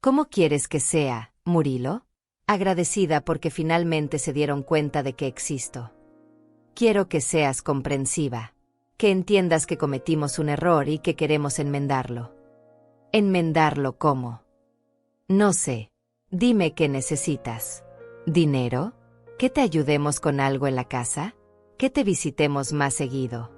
¿Cómo quieres que sea, Murilo? Agradecida porque finalmente se dieron cuenta de que existo. Quiero que seas comprensiva. Que entiendas que cometimos un error y que queremos enmendarlo. ¿Enmendarlo cómo? No sé. Dime qué necesitas. ¿Dinero? ¿Que te ayudemos con algo en la casa? ¿Que te visitemos más seguido?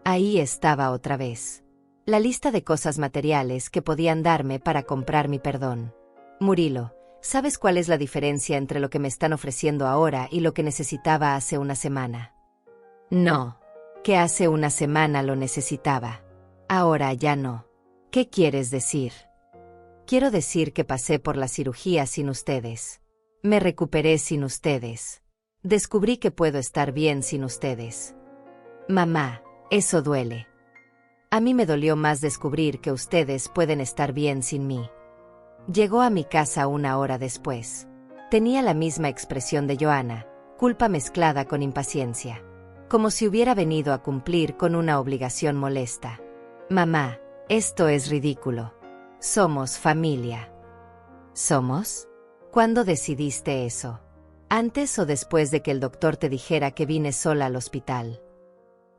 Ahí estaba otra vez. La lista de cosas materiales que podían darme para comprar mi perdón. Murilo, ¿sabes cuál es la diferencia entre lo que me están ofreciendo ahora y lo que necesitaba hace una semana? No. Que hace una semana lo necesitaba. Ahora ya no. ¿Qué quieres decir? Quiero decir que pasé por la cirugía sin ustedes. Me recuperé sin ustedes. Descubrí que puedo estar bien sin ustedes. Mamá, eso duele. A mí me dolió más descubrir que ustedes pueden estar bien sin mí. Llegó a mi casa una hora después. Tenía la misma expresión de Johanna, culpa mezclada con impaciencia. Como si hubiera venido a cumplir con una obligación molesta. Mamá, esto es ridículo. Somos familia. ¿Somos? ¿Cuándo decidiste eso? ¿Antes o después de que el doctor te dijera que vine sola al hospital?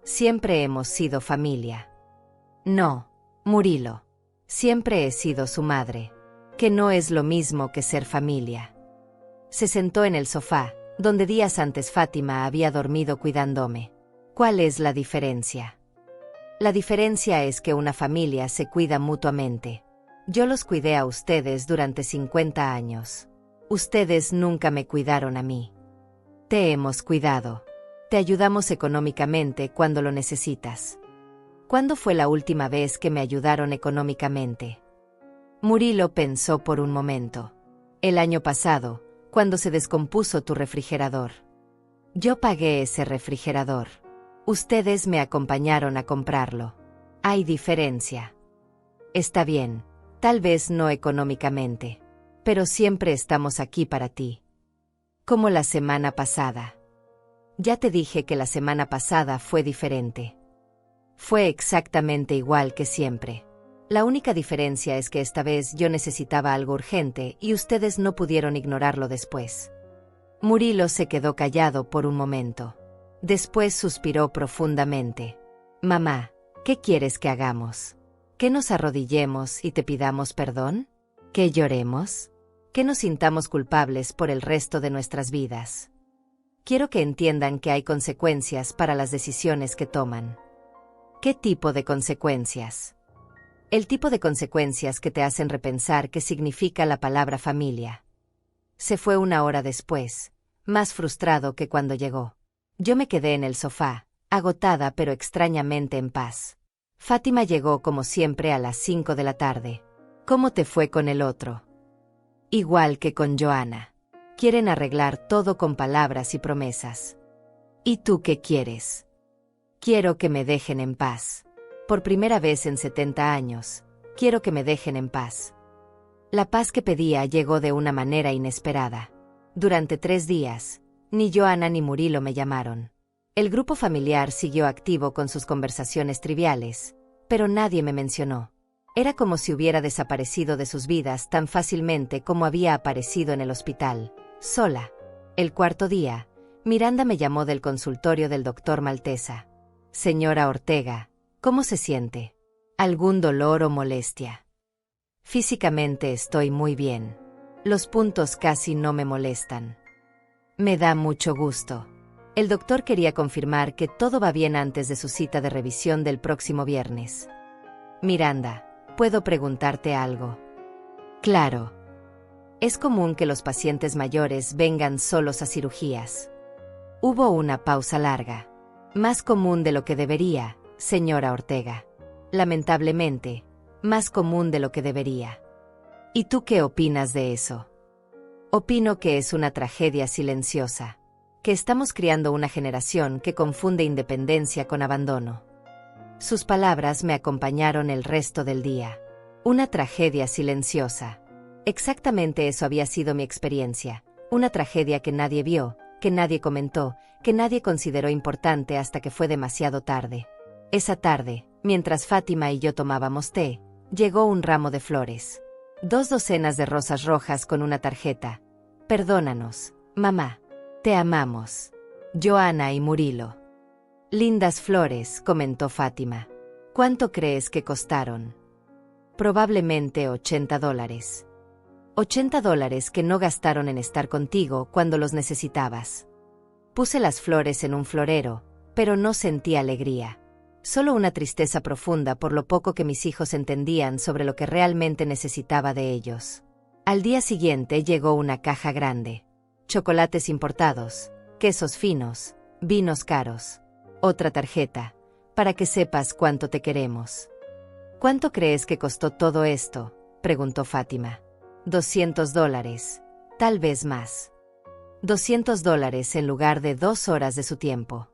Siempre hemos sido familia. No, Murilo. Siempre he sido su madre. Que no es lo mismo que ser familia. Se sentó en el sofá, donde días antes Fátima había dormido cuidándome. ¿Cuál es la diferencia? La diferencia es que una familia se cuida mutuamente. Yo los cuidé a ustedes durante 50 años. Ustedes nunca me cuidaron a mí. Te hemos cuidado. Te ayudamos económicamente cuando lo necesitas. ¿Cuándo fue la última vez que me ayudaron económicamente? Murilo pensó por un momento. El año pasado, cuando se descompuso tu refrigerador. Yo pagué ese refrigerador. Ustedes me acompañaron a comprarlo. Hay diferencia. Está bien, tal vez no económicamente. Pero siempre estamos aquí para ti. Como la semana pasada. Ya te dije que la semana pasada fue diferente. Fue exactamente igual que siempre. La única diferencia es que esta vez yo necesitaba algo urgente y ustedes no pudieron ignorarlo después. Murilo se quedó callado por un momento. Después suspiró profundamente. Mamá, ¿qué quieres que hagamos? ¿Que nos arrodillemos y te pidamos perdón? ¿Que lloremos? ¿Que nos sintamos culpables por el resto de nuestras vidas? Quiero que entiendan que hay consecuencias para las decisiones que toman. ¿Qué tipo de consecuencias? El tipo de consecuencias que te hacen repensar qué significa la palabra familia. Se fue 1 hora después, más frustrado que cuando llegó. Yo me quedé en el sofá, agotada pero extrañamente en paz. Fátima llegó como siempre a las 5 de la tarde. ¿Cómo te fue con el otro? Igual que con Joana. Quieren arreglar todo con palabras y promesas. ¿Y tú qué quieres? Quiero que me dejen en paz. Por primera vez en 70 años, quiero que me dejen en paz. La paz que pedía llegó de una manera inesperada. Durante 3 días, ni Joana ni Murilo me llamaron. El grupo familiar siguió activo con sus conversaciones triviales, pero nadie me mencionó. Era como si hubiera desaparecido de sus vidas tan fácilmente como había aparecido en el hospital, sola. El 4.º día, Miranda me llamó del consultorio del doctor Maltesa. Señora Ortega, ¿cómo se siente? ¿Algún dolor o molestia? Físicamente estoy muy bien. Los puntos casi no me molestan. Me da mucho gusto. El doctor quería confirmar que todo va bien antes de su cita de revisión del próximo viernes. Miranda, ¿puedo preguntarte algo? Claro. Es común que los pacientes mayores vengan solos a cirugías. Hubo una pausa larga. Más común de lo que debería, señora Ortega. Lamentablemente, más común de lo que debería. ¿Y tú qué opinas de eso? Opino que es una tragedia silenciosa. Que estamos criando una generación que confunde independencia con abandono. Sus palabras me acompañaron el resto del día. Una tragedia silenciosa. Exactamente eso había sido mi experiencia. Una tragedia que nadie vio, que nadie comentó, que nadie consideró importante hasta que fue demasiado tarde. Esa tarde, mientras Fátima y yo tomábamos té, llegó un ramo de flores. 2 docenas de rosas rojas con una tarjeta. Perdónanos, mamá. Te amamos. Joana y Murilo. Lindas flores, comentó Fátima. ¿Cuánto crees que costaron? Probablemente $80. $80 que no gastaron en estar contigo cuando los necesitabas. Puse las flores en un florero, pero no sentí alegría. Solo una tristeza profunda por lo poco que mis hijos entendían sobre lo que realmente necesitaba de ellos. Al día siguiente llegó una caja grande. Chocolates importados, quesos finos, vinos caros. Otra tarjeta, para que sepas cuánto te queremos. ¿Cuánto crees que costó todo esto?, preguntó Fátima. $200, tal vez más. $200 en lugar de 2 horas de su tiempo.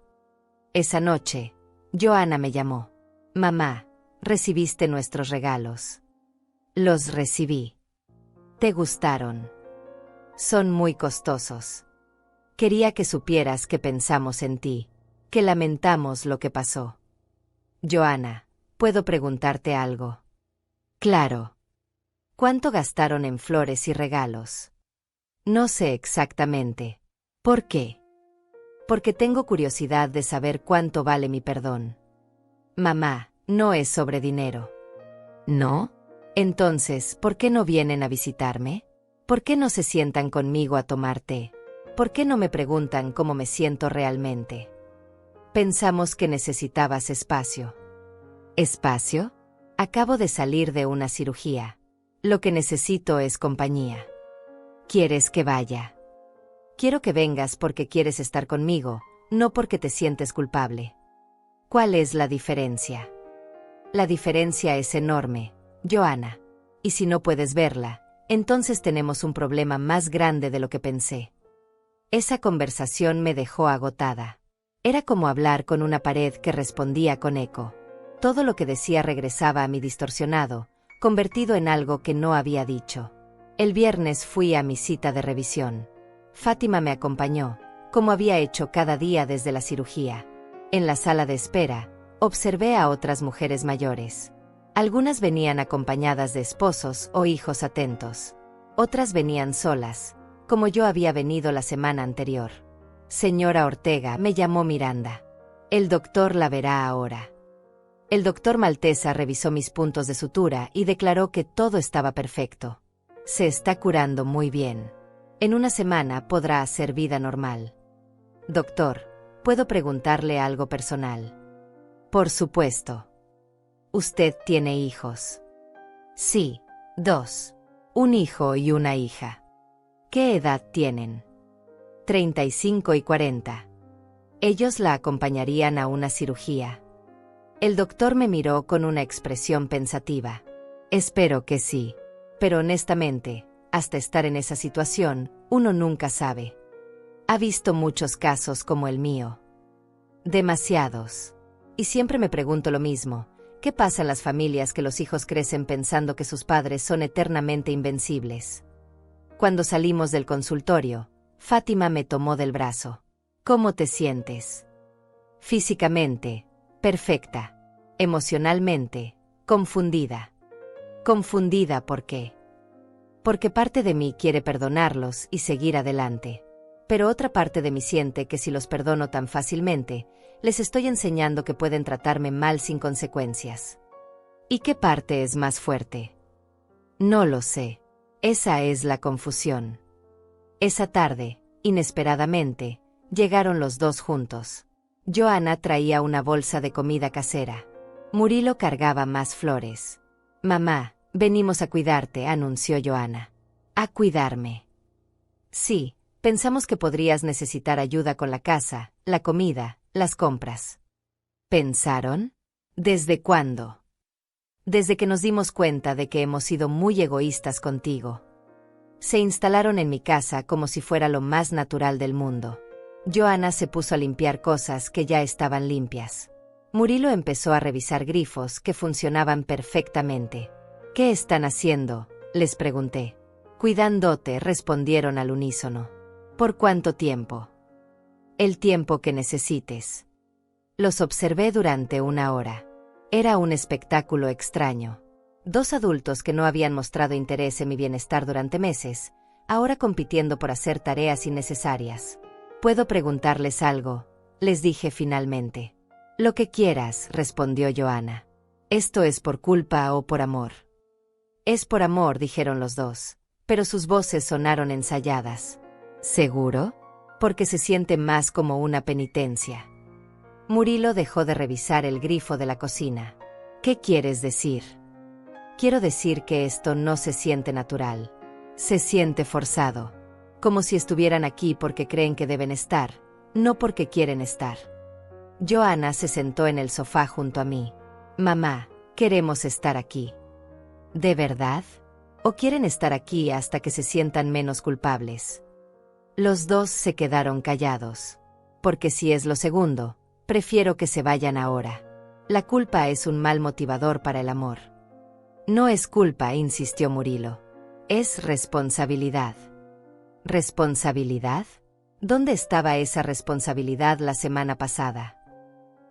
Esa noche, Joana me llamó. Mamá, ¿recibiste nuestros regalos? Los recibí. ¿Te gustaron? Son muy costosos. Quería que supieras que pensamos en ti, que lamentamos lo que pasó. Joana, ¿puedo preguntarte algo? Claro. ¿Cuánto gastaron en flores y regalos? No sé exactamente. ¿Por qué? Porque tengo curiosidad de saber cuánto vale mi perdón. Mamá, no es sobre dinero. ¿No? Entonces, ¿por qué no vienen a visitarme? ¿Por qué no se sientan conmigo a tomar té? ¿Por qué no me preguntan cómo me siento realmente? Pensamos que necesitabas espacio. ¿Espacio? Acabo de salir de una cirugía. Lo que necesito es compañía. ¿Quieres que vaya? Quiero que vengas porque quieres estar conmigo, no porque te sientes culpable. ¿Cuál es la diferencia? La diferencia es enorme, Joana. Y si no puedes verla, entonces tenemos un problema más grande de lo que pensé. Esa conversación me dejó agotada. Era como hablar con una pared que respondía con eco. Todo lo que decía regresaba a mí distorsionado, convertido en algo que no había dicho. El viernes fui a mi cita de revisión. Fátima me acompañó, como había hecho cada día desde la cirugía. En la sala de espera, observé a otras mujeres mayores. Algunas venían acompañadas de esposos o hijos atentos. Otras venían solas, como yo había venido la semana anterior. Señora Ortega, me llamó Miranda. El doctor la verá ahora. El doctor Maltesa revisó mis puntos de sutura y declaró que todo estaba perfecto. Se está curando muy bien. En una semana podrá hacer vida normal. Doctor, ¿puedo preguntarle algo personal? Por supuesto. ¿Usted tiene hijos? Sí, 2. Un hijo y una hija. ¿Qué edad tienen? 35 y 40. Ellos la acompañarían a una cirugía. El doctor me miró con una expresión pensativa. Espero que sí. Pero honestamente, hasta estar en esa situación, uno nunca sabe. Ha visto muchos casos como el mío. Demasiados. Y siempre me pregunto lo mismo. ¿Qué pasa en las familias que los hijos crecen pensando que sus padres son eternamente invencibles? Cuando salimos del consultorio, Fátima me tomó del brazo. ¿Cómo te sientes? Físicamente, perfecta. Emocionalmente, confundida. ¿Confundida por qué? Porque parte de mí quiere perdonarlos y seguir adelante. Pero otra parte de mí siente que si los perdono tan fácilmente, les estoy enseñando que pueden tratarme mal sin consecuencias. ¿Y qué parte es más fuerte? No lo sé. Esa es la confusión. Esa tarde, inesperadamente, llegaron los dos juntos. Joana traía una bolsa de comida casera. Murilo cargaba más flores. Mamá, venimos a cuidarte, anunció Joana. ¿A cuidarme? Sí, pensamos que podrías necesitar ayuda con la casa, la comida, las compras. ¿Pensaron? ¿Desde cuándo? Desde que nos dimos cuenta de que hemos sido muy egoístas contigo. Se instalaron en mi casa como si fuera lo más natural del mundo. Joana se puso a limpiar cosas que ya estaban limpias. Murilo empezó a revisar grifos que funcionaban perfectamente. ¿Qué están haciendo?, les pregunté. Cuidándote, respondieron al unísono. ¿Por cuánto tiempo? El tiempo que necesites. Los observé durante 1 hora. Era un espectáculo extraño. 2 adultos que no habían mostrado interés en mi bienestar durante meses, ahora compitiendo por hacer tareas innecesarias. ¿Puedo preguntarles algo?, les dije finalmente. Lo que quieras, respondió Joana. ¿Esto es por culpa o por amor? Es por amor, dijeron los dos, pero sus voces sonaron ensayadas. ¿Seguro? Porque se siente más como una penitencia. Murilo dejó de revisar el grifo de la cocina. ¿Qué quieres decir? Quiero decir que esto no se siente natural. Se siente forzado. Como si estuvieran aquí porque creen que deben estar, no porque quieren estar. Joana se sentó en el sofá junto a mí. Mamá, queremos estar aquí. ¿De verdad? ¿O quieren estar aquí hasta que se sientan menos culpables? Los dos se quedaron callados. Porque si es lo segundo, prefiero que se vayan ahora. La culpa es un mal motivador para el amor. No es culpa, insistió Murilo. Es responsabilidad. ¿Responsabilidad? ¿Dónde estaba esa responsabilidad la semana pasada?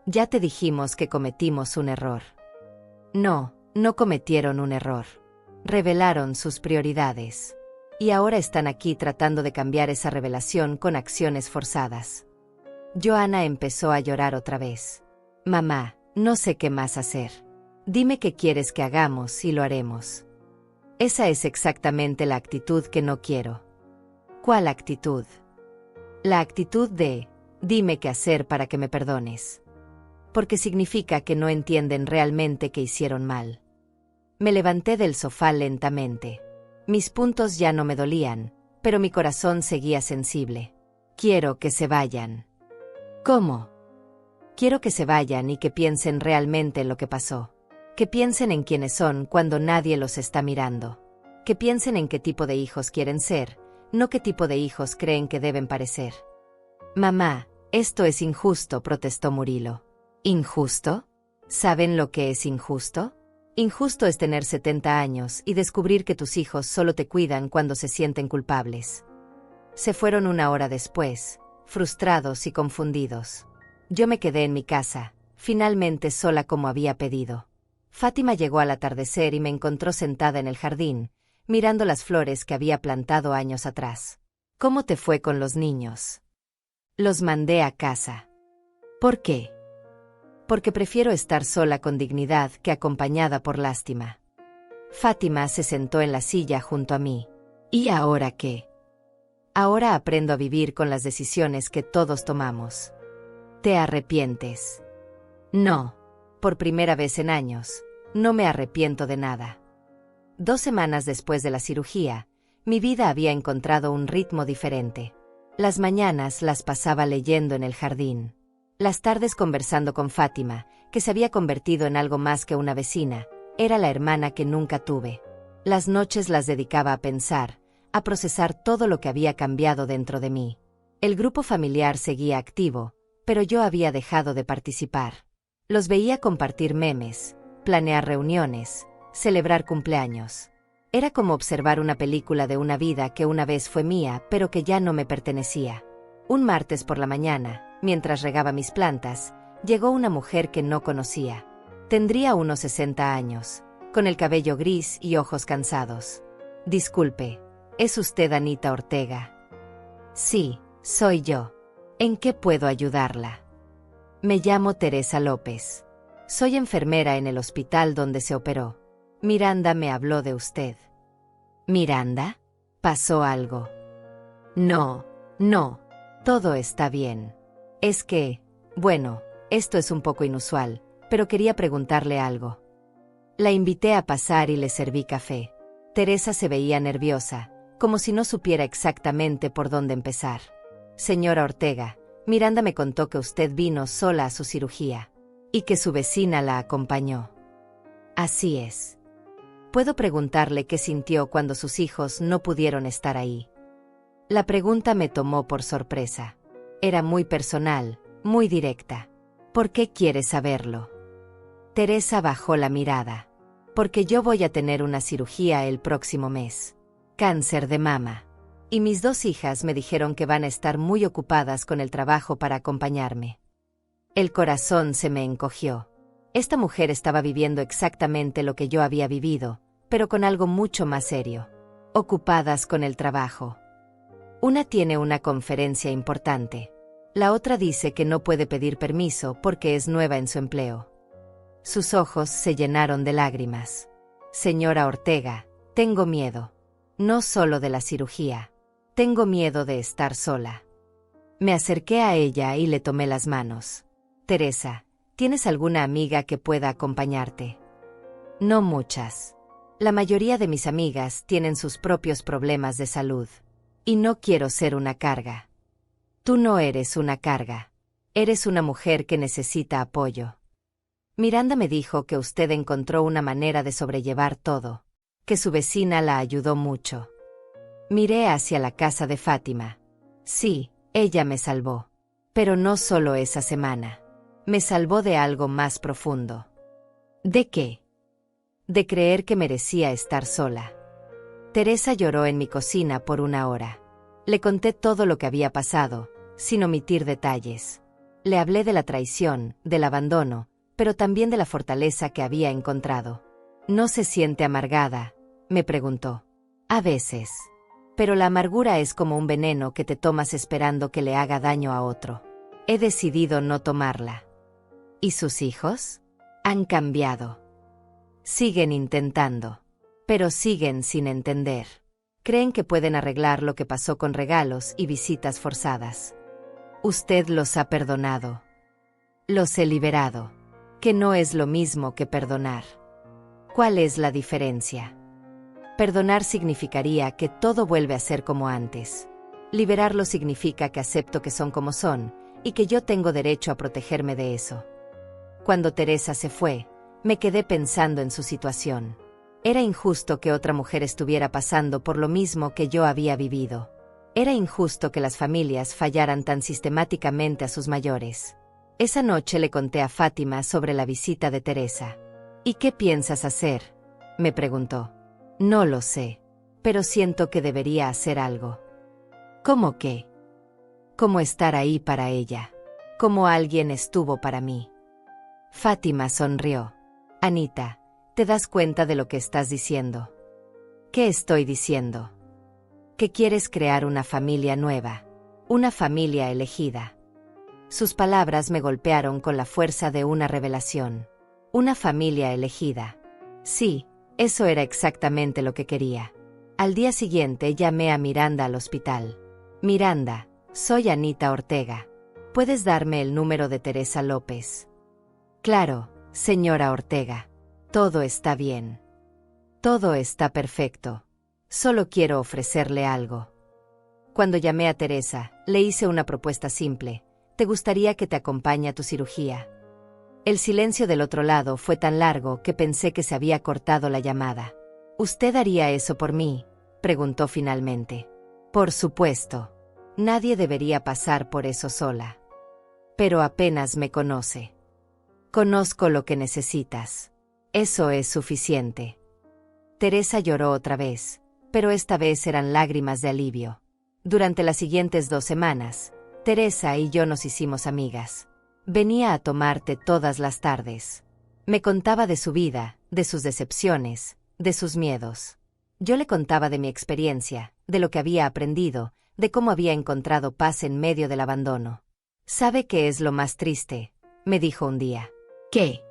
Ya te dijimos que cometimos un error. No, no cometieron un error. Revelaron sus prioridades. Y ahora están aquí tratando de cambiar esa revelación con acciones forzadas. Joana empezó a llorar otra vez. Mamá, no sé qué más hacer. Dime qué quieres que hagamos y lo haremos. Esa es exactamente la actitud que no quiero. ¿Cuál actitud? La actitud de, dime qué hacer para que me perdones. Porque significa que no entienden realmente que hicieron mal. Me levanté del sofá lentamente. Mis puntos ya no me dolían, pero mi corazón seguía sensible. Quiero que se vayan. ¿Cómo? Quiero que se vayan y que piensen realmente en lo que pasó. Que piensen en quiénes son cuando nadie los está mirando. Que piensen en qué tipo de hijos quieren ser, no qué tipo de hijos creen que deben parecer. Mamá, esto es injusto, protestó Murilo. ¿Injusto? ¿Saben lo que es injusto? Injusto es tener 70 años y descubrir que tus hijos solo te cuidan cuando se sienten culpables. Se fueron 1 hora después, frustrados y confundidos. Yo me quedé en mi casa, finalmente sola como había pedido. Fátima llegó al atardecer y me encontró sentada en el jardín, mirando las flores que había plantado años atrás. ¿Cómo te fue con los niños? Los mandé a casa. ¿Por qué? Porque prefiero estar sola con dignidad que acompañada por lástima. Fátima se sentó en la silla junto a mí. ¿Y ahora qué? Ahora aprendo a vivir con las decisiones que todos tomamos. ¿Te arrepientes? No. Por primera vez en años, no me arrepiento de nada. 2 semanas después de la cirugía, mi vida había encontrado un ritmo diferente. Las mañanas las pasaba leyendo en el jardín. Las tardes conversando con Fátima, que se había convertido en algo más que una vecina, era la hermana que nunca tuve. Las noches las dedicaba a pensar, a procesar todo lo que había cambiado dentro de mí. El grupo familiar seguía activo, pero yo había dejado de participar. Los veía compartir memes, planear reuniones, celebrar cumpleaños. Era como observar una película de una vida que una vez fue mía, pero que ya no me pertenecía. Un martes por la mañana, mientras regaba mis plantas, llegó una mujer que no conocía. Tendría unos 60 años, con el cabello gris y ojos cansados. Disculpe, ¿es usted Anita Ortega? Sí, soy yo. ¿En qué puedo ayudarla? Me llamo Teresa López. Soy enfermera en el hospital donde se operó. Miranda me habló de usted. ¿Miranda? ¿Pasó algo? No, todo está bien. Es que, bueno, esto es un poco inusual, pero quería preguntarle algo. La invité a pasar y le serví café. Teresa se veía nerviosa, como si no supiera exactamente por dónde empezar. Señora Ortega, Miranda me contó que usted vino sola a su cirugía, y que su vecina la acompañó. Así es. ¿Puedo preguntarle qué sintió cuando sus hijos no pudieron estar ahí? La pregunta me tomó por sorpresa. Era muy personal, muy directa. ¿Por qué quiere saberlo? Teresa bajó la mirada. Porque yo voy a tener una cirugía el próximo mes. Cáncer de mama. Y mis 2 hijas me dijeron que van a estar muy ocupadas con el trabajo para acompañarme. El corazón se me encogió. Esta mujer estaba viviendo exactamente lo que yo había vivido, pero con algo mucho más serio. Ocupadas con el trabajo. Una tiene una conferencia importante. La otra dice que no puede pedir permiso porque es nueva en su empleo. Sus ojos se llenaron de lágrimas. Señora Ortega, tengo miedo. No solo de la cirugía. Tengo miedo de estar sola. Me acerqué a ella y le tomé las manos. Teresa, ¿tienes alguna amiga que pueda acompañarte? No muchas. La mayoría de mis amigas tienen sus propios problemas de salud. Y no quiero ser una carga. Tú no eres una carga. Eres una mujer que necesita apoyo. Miranda me dijo que usted encontró una manera de sobrellevar todo, que su vecina la ayudó mucho. Miré hacia la casa de Fátima. Sí, ella me salvó. Pero no solo esa semana. Me salvó de algo más profundo. ¿De qué? De creer que merecía estar sola. Teresa lloró en mi cocina por 1 hora. Le conté todo lo que había pasado, sin omitir detalles. Le hablé de la traición, del abandono, pero también de la fortaleza que había encontrado. ¿No se siente amargada?, me preguntó. A veces. Pero la amargura es como un veneno que te tomas esperando que le haga daño a otro. He decidido no tomarla. ¿Y sus hijos? Han cambiado. Siguen intentando. Pero siguen sin entender. Creen que pueden arreglar lo que pasó con regalos y visitas forzadas. Usted los ha perdonado. Los he liberado. Que no es lo mismo que perdonar. ¿Cuál es la diferencia? Perdonar significaría que todo vuelve a ser como antes. Liberarlo significa que acepto que son como son, y que yo tengo derecho a protegerme de eso. Cuando Teresa se fue, me quedé pensando en su situación. Era injusto que otra mujer estuviera pasando por lo mismo que yo había vivido. Era injusto que las familias fallaran tan sistemáticamente a sus mayores. Esa noche le conté a Fátima sobre la visita de Teresa. ¿Y qué piensas hacer?, me preguntó. No lo sé, pero siento que debería hacer algo. ¿Cómo qué? Como estar ahí para ella, como alguien estuvo para mí. Fátima sonrió. Anita, ¿te das cuenta de lo que estás diciendo? ¿Qué estoy diciendo? Que quieres crear una familia nueva, una familia elegida. Sus palabras me golpearon con la fuerza de una revelación. Una familia elegida. Sí, eso era exactamente lo que quería. Al día siguiente llamé a Miranda al hospital. Miranda, soy Anita Ortega. ¿Puedes darme el número de Teresa López? Claro, señora Ortega. Todo está bien. Todo está perfecto. Solo quiero ofrecerle algo. Cuando llamé a Teresa, le hice una propuesta simple. ¿Te gustaría que te acompañe a tu cirugía? El silencio del otro lado fue tan largo que pensé que se había cortado la llamada. ¿Usted haría eso por mí?, preguntó finalmente. Por supuesto. Nadie debería pasar por eso sola. Pero apenas me conoce. Conozco lo que necesitas. Eso es suficiente. Teresa lloró otra vez, pero esta vez eran lágrimas de alivio. Durante las siguientes 2 semanas, Teresa y yo nos hicimos amigas. Venía a tomar té todas las tardes. Me contaba de su vida, de sus decepciones, de sus miedos. Yo le contaba de mi experiencia, de lo que había aprendido, de cómo había encontrado paz en medio del abandono. ¿Sabe qué es lo más triste?, me dijo un día. ¿Qué?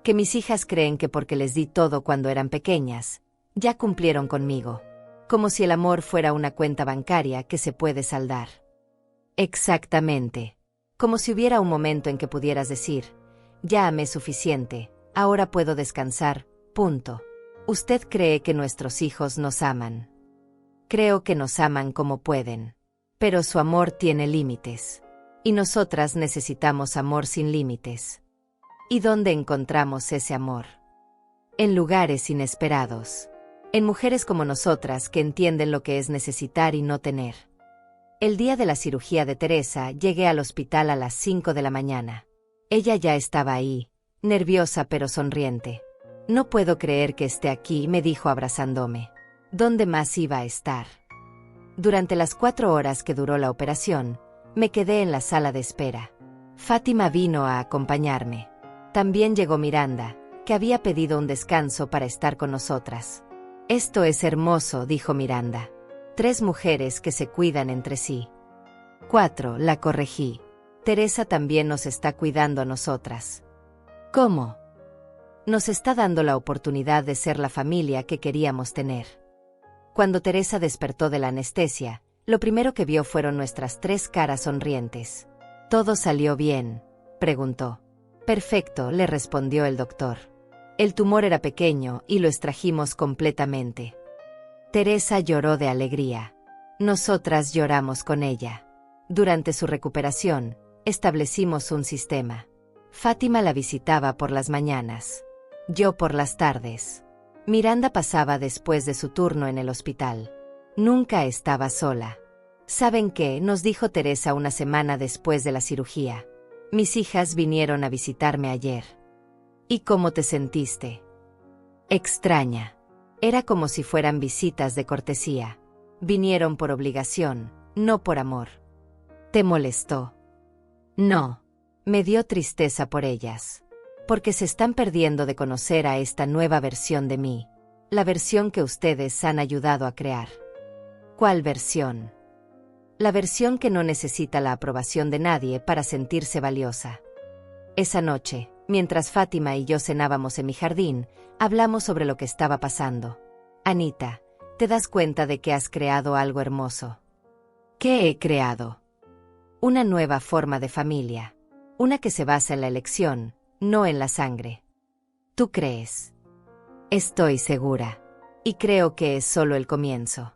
Que mis hijas creen que porque les di todo cuando eran pequeñas, ya cumplieron conmigo. Como si el amor fuera una cuenta bancaria que se puede saldar. Exactamente. Como si hubiera un momento en que pudieras decir, ya amé suficiente, ahora puedo descansar, punto. Usted cree que nuestros hijos nos aman. Creo que nos aman como pueden. Pero su amor tiene límites. Y nosotras necesitamos amor sin límites. ¿Y dónde encontramos ese amor? En lugares inesperados. En mujeres como nosotras que entienden lo que es necesitar y no tener. El día de la cirugía de Teresa llegué al hospital a las 5 de la mañana. Ella ya estaba ahí, nerviosa pero sonriente. No puedo creer que esté aquí, me dijo abrazándome. ¿Dónde más iba a estar? Durante las 4 horas que duró la operación, me quedé en la sala de espera. Fátima vino a acompañarme. También llegó Miranda, que había pedido un descanso para estar con nosotras. Esto es hermoso, dijo Miranda. 3 mujeres que se cuidan entre sí. 4, la corregí. Teresa también nos está cuidando a nosotras. ¿Cómo? Nos está dando la oportunidad de ser la familia que queríamos tener. Cuando Teresa despertó de la anestesia, lo primero que vio fueron nuestras 3 caras sonrientes. ¿Todo salió bien?, preguntó. Perfecto, le respondió el doctor. El tumor era pequeño y lo extrajimos completamente. Teresa lloró de alegría. Nosotras lloramos con ella. Durante su recuperación, establecimos un sistema. Fátima la visitaba por las mañanas. Yo por las tardes. Miranda pasaba después de su turno en el hospital. Nunca estaba sola. ¿Saben qué?, nos dijo Teresa una semana después de la cirugía. Mis hijas vinieron a visitarme ayer. ¿Y cómo te sentiste? Extraña. Era como si fueran visitas de cortesía. Vinieron por obligación, no por amor. ¿Te molestó? No. Me dio tristeza por ellas. Porque se están perdiendo de conocer a esta nueva versión de mí. La versión que ustedes han ayudado a crear. ¿Cuál versión? La versión que no necesita la aprobación de nadie para sentirse valiosa. Esa noche, mientras Fátima y yo cenábamos en mi jardín, hablamos sobre lo que estaba pasando. Anita, ¿te das cuenta de que has creado algo hermoso? ¿Qué he creado? Una nueva forma de familia. Una que se basa en la elección, no en la sangre. ¿Tú crees? Estoy segura. Y creo que es solo el comienzo.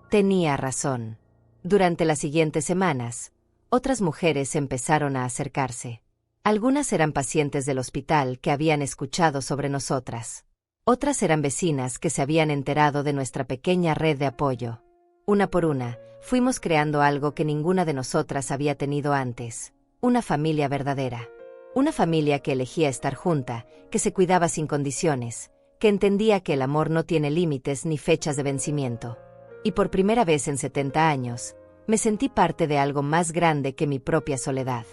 Tenía razón. Durante las siguientes semanas, otras mujeres empezaron a acercarse. Algunas eran pacientes del hospital que habían escuchado sobre nosotras. Otras eran vecinas que se habían enterado de nuestra pequeña red de apoyo. Una por una, fuimos creando algo que ninguna de nosotras había tenido antes. Una familia verdadera. Una familia que elegía estar junta, que se cuidaba sin condiciones, que entendía que el amor no tiene límites ni fechas de vencimiento. Y por primera vez en 70 años, me sentí parte de algo más grande que mi propia soledad.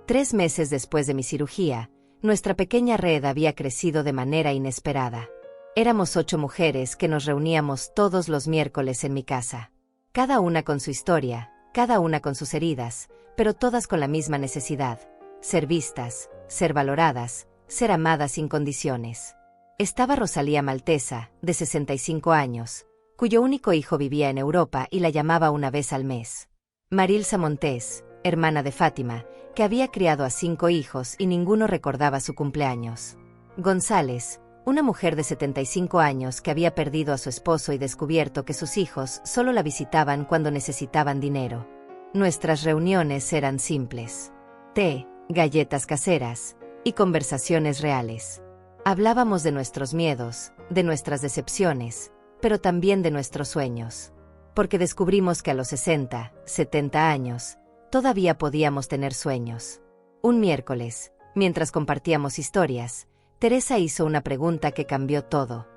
3 meses después de mi cirugía, nuestra pequeña red había crecido de manera inesperada. Éramos 8 mujeres que nos reuníamos todos los miércoles en mi casa. Cada una con su historia, cada una con sus heridas, pero todas con la misma necesidad: ser vistas, ser valoradas, ser amadas sin condiciones. Estaba Rosalía Maltesa, de 65 años, cuyo único hijo vivía en Europa y la llamaba una vez al mes. Marilsa Montés, hermana de Fátima, que había criado a 5 hijos y ninguno recordaba su cumpleaños. González, una mujer de 75 años que había perdido a su esposo y descubierto que sus hijos solo la visitaban cuando necesitaban dinero. Nuestras reuniones eran simples: té, galletas caseras y conversaciones reales. Hablábamos de nuestros miedos, de nuestras decepciones, pero también de nuestros sueños. Porque descubrimos que a los 60, 70 años, todavía podíamos tener sueños. Un miércoles, mientras compartíamos historias, Teresa hizo una pregunta que cambió todo.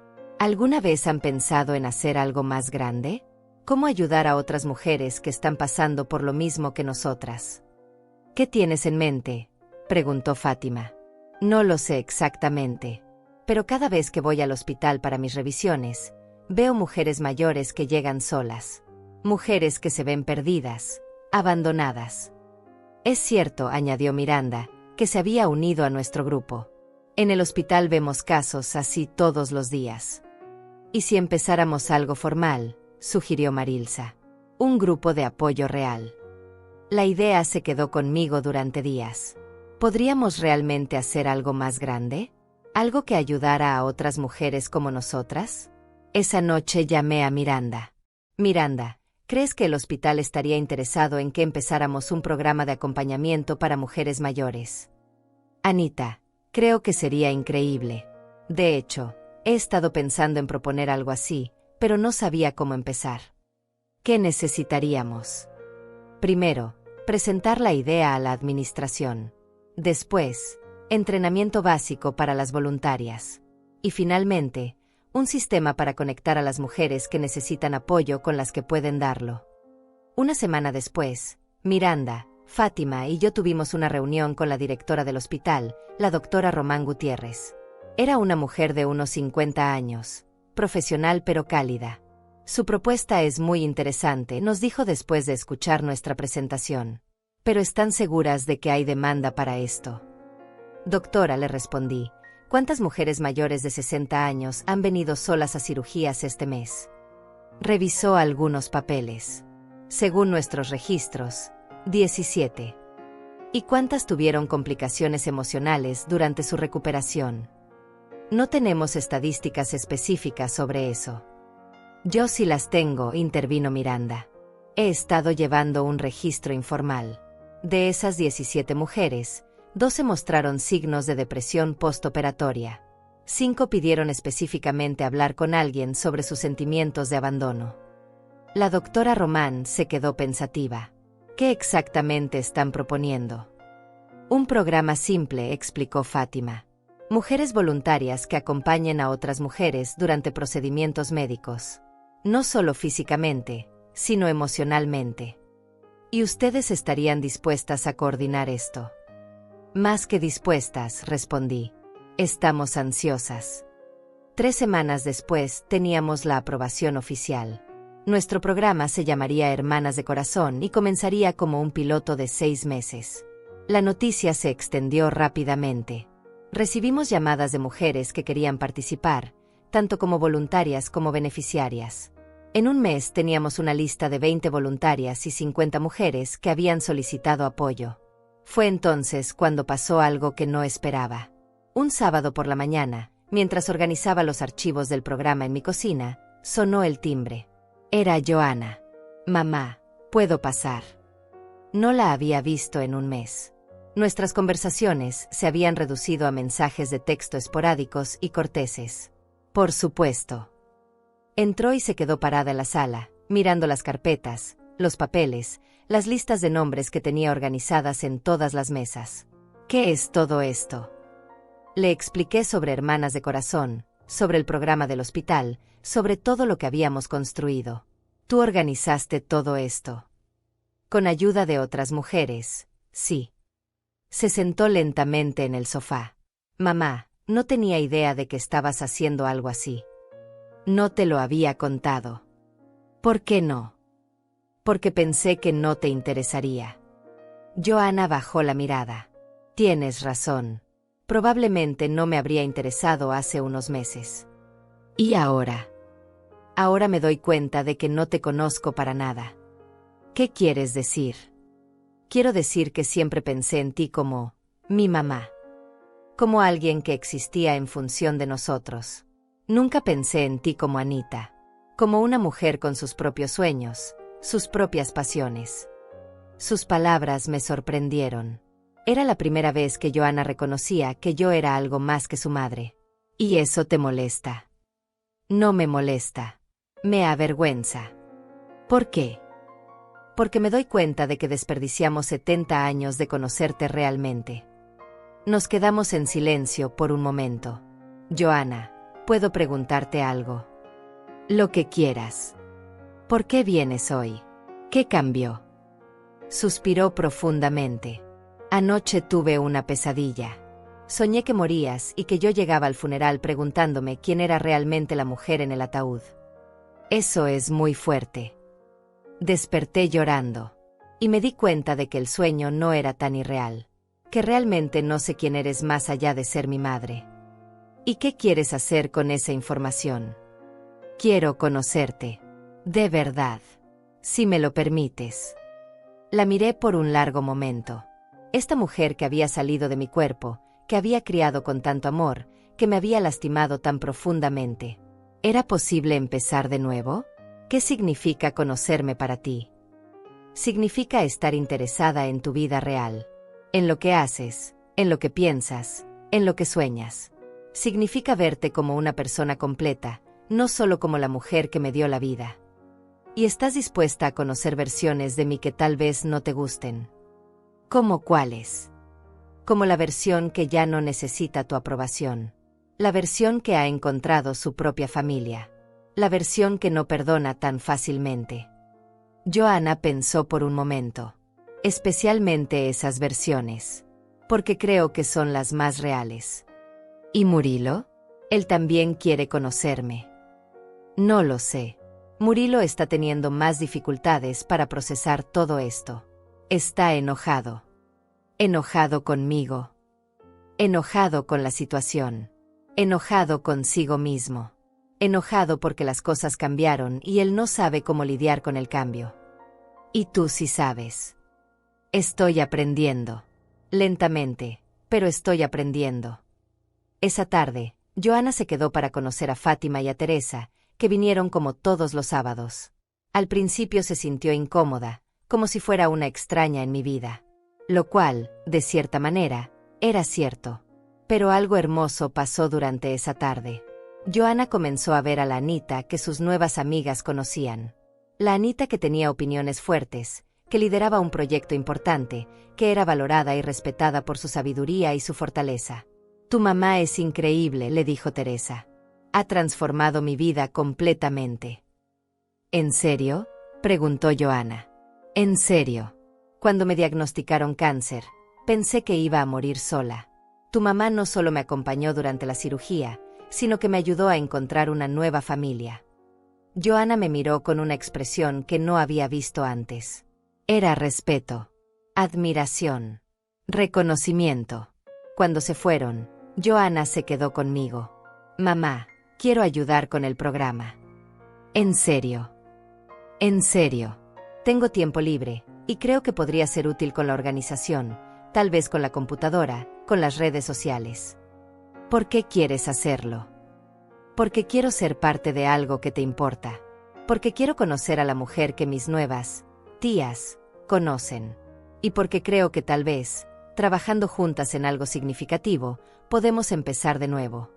¿Alguna vez han pensado en hacer algo más grande? ¿Cómo ayudar a otras mujeres que están pasando por lo mismo que nosotras? ¿Qué tienes en mente?, preguntó Fátima. No lo sé exactamente, pero cada vez que voy al hospital para mis revisiones, veo mujeres mayores que llegan solas. Mujeres que se ven perdidas, abandonadas. Es cierto, añadió Miranda, que se había unido a nuestro grupo. En el hospital vemos casos así todos los días. ¿Y si empezáramos algo formal?, sugirió Marilsa. Un grupo de apoyo real. La idea se quedó conmigo durante días. ¿Podríamos realmente hacer algo más grande? ¿Algo que ayudara a otras mujeres como nosotras? Esa noche llamé a Miranda. Miranda, ¿crees que el hospital estaría interesado en que empezáramos un programa de acompañamiento para mujeres mayores? Anita, creo que sería increíble. De hecho, he estado pensando en proponer algo así, pero no sabía cómo empezar. ¿Qué necesitaríamos? Primero, presentar la idea a la administración. Después, entrenamiento básico para las voluntarias. Y finalmente, un sistema para conectar a las mujeres que necesitan apoyo con las que pueden darlo. Una semana después, Miranda, Fátima y yo tuvimos una reunión con la directora del hospital, la doctora Román Gutiérrez. Era una mujer de unos 50 años, profesional pero cálida. Su propuesta es muy interesante, nos dijo después de escuchar nuestra presentación. ¿Pero están seguras de que hay demanda para esto? Doctora, le respondí, ¿cuántas mujeres mayores de 60 años han venido solas a cirugías este mes? Revisó algunos papeles. Según nuestros registros, 17. ¿Y cuántas tuvieron complicaciones emocionales durante su recuperación? No tenemos estadísticas específicas sobre eso. Yo sí las tengo, intervino Miranda. He estado llevando un registro informal. De esas 17 mujeres, 12 mostraron signos de depresión postoperatoria. 5 pidieron específicamente hablar con alguien sobre sus sentimientos de abandono. La doctora Román se quedó pensativa. ¿Qué exactamente están proponiendo? Un programa simple, explicó Fátima. Mujeres voluntarias que acompañen a otras mujeres durante procedimientos médicos. No solo físicamente, sino emocionalmente. ¿Y ustedes estarían dispuestas a coordinar esto? Más que dispuestas, respondí. Estamos ansiosas. 3 semanas después teníamos la aprobación oficial. Nuestro programa se llamaría Hermanas de Corazón y comenzaría como un piloto de 6 meses. La noticia se extendió rápidamente. Recibimos llamadas de mujeres que querían participar, tanto como voluntarias como beneficiarias. En un mes teníamos una lista de 20 voluntarias y 50 mujeres que habían solicitado apoyo. Fue entonces cuando pasó algo que no esperaba. Un sábado por la mañana, mientras organizaba los archivos del programa en mi cocina, sonó el timbre. Era Joana. Mamá, ¿puedo pasar? No la había visto en un mes. Nuestras conversaciones se habían reducido a mensajes de texto esporádicos y corteses. Por supuesto. Entró y se quedó parada en la sala, mirando las carpetas, los papeles, las listas de nombres que tenía organizadas en todas las mesas. ¿Qué es todo esto? Le expliqué sobre Hermanas de Corazón, sobre el programa del hospital, sobre todo lo que habíamos construido. Tú organizaste todo esto. Con ayuda de otras mujeres, sí. Se sentó lentamente en el sofá. Mamá, no tenía idea de que estabas haciendo algo así. No te lo había contado. ¿Por qué no? Porque pensé que no te interesaría. Joanna bajó la mirada. Tienes razón. Probablemente no me habría interesado hace unos meses. ¿Y ahora? Ahora me doy cuenta de que no te conozco para nada. ¿Qué quieres decir? Quiero decir que siempre pensé en ti como mi mamá. Como alguien que existía en función de nosotros. Nunca pensé en ti como Anita. Como una mujer con sus propios sueños, sus propias pasiones. Sus palabras me sorprendieron. Era la primera vez que Joanna reconocía que yo era algo más que su madre. ¿Y eso te molesta? No me molesta. Me avergüenza. ¿Por qué? Porque me doy cuenta de que desperdiciamos 70 años de conocerte realmente. Nos quedamos en silencio por un momento. Joanna, ¿puedo preguntarte algo? Lo que quieras. ¿Por qué vienes hoy? ¿Qué cambió? Suspiró profundamente. Anoche tuve una pesadilla. Soñé que morías y que yo llegaba al funeral preguntándome quién era realmente la mujer en el ataúd. Eso es muy fuerte. Desperté llorando. Y me di cuenta de que el sueño no era tan irreal. Que realmente no sé quién eres más allá de ser mi madre. ¿Y qué quieres hacer con esa información? Quiero conocerte. De verdad. Si me lo permites. La miré por un largo momento. Esta mujer que había salido de mi cuerpo, que había criado con tanto amor, que me había lastimado tan profundamente. ¿Era posible empezar de nuevo? ¿Qué significa conocerme para ti? Significa estar interesada en tu vida real. En lo que haces, en lo que piensas, en lo que sueñas. Significa verte como una persona completa, no solo como la mujer que me dio la vida. Y estás dispuesta a conocer versiones de mí que tal vez no te gusten. ¿Cómo cuáles? Como la versión que ya no necesita tu aprobación. La versión que ha encontrado su propia familia. La versión que no perdona tan fácilmente. Joanna pensó por un momento. Especialmente esas versiones. Porque creo que son las más reales. ¿Y Murilo? Él también quiere conocerme. No lo sé. Murilo está teniendo más dificultades para procesar todo esto. Está enojado. Enojado conmigo. Enojado con la situación. Enojado consigo mismo. Enojado porque las cosas cambiaron y él no sabe cómo lidiar con el cambio. Y tú sí sabes. Estoy aprendiendo. Lentamente, pero estoy aprendiendo. Esa tarde, Joanna se quedó para conocer a Fátima y a Teresa, que vinieron como todos los sábados. Al principio se sintió incómoda, como si fuera una extraña en mi vida. Lo cual, de cierta manera, era cierto. Pero algo hermoso pasó durante esa tarde. Joanna comenzó a ver a la Anita que sus nuevas amigas conocían. La Anita que tenía opiniones fuertes, que lideraba un proyecto importante, que era valorada y respetada por su sabiduría y su fortaleza. Tu mamá es increíble, le dijo Teresa. Ha transformado mi vida completamente. ¿En serio?, preguntó Joanna. En serio. Cuando me diagnosticaron cáncer, pensé que iba a morir sola. Tu mamá no solo me acompañó durante la cirugía, sino que me ayudó a encontrar una nueva familia. Joanna me miró con una expresión que no había visto antes. Era respeto, admiración, reconocimiento. Cuando se fueron, Joanna se quedó conmigo. Mamá, quiero ayudar con el programa. ¿En serio? En serio. Tengo tiempo libre, y creo que podría ser útil con la organización, tal vez con la computadora, con las redes sociales. ¿Por qué quieres hacerlo? Porque quiero ser parte de algo que te importa. Porque quiero conocer a la mujer que mis nuevas tías conocen. Y porque creo que tal vez, trabajando juntas en algo significativo, podemos empezar de nuevo.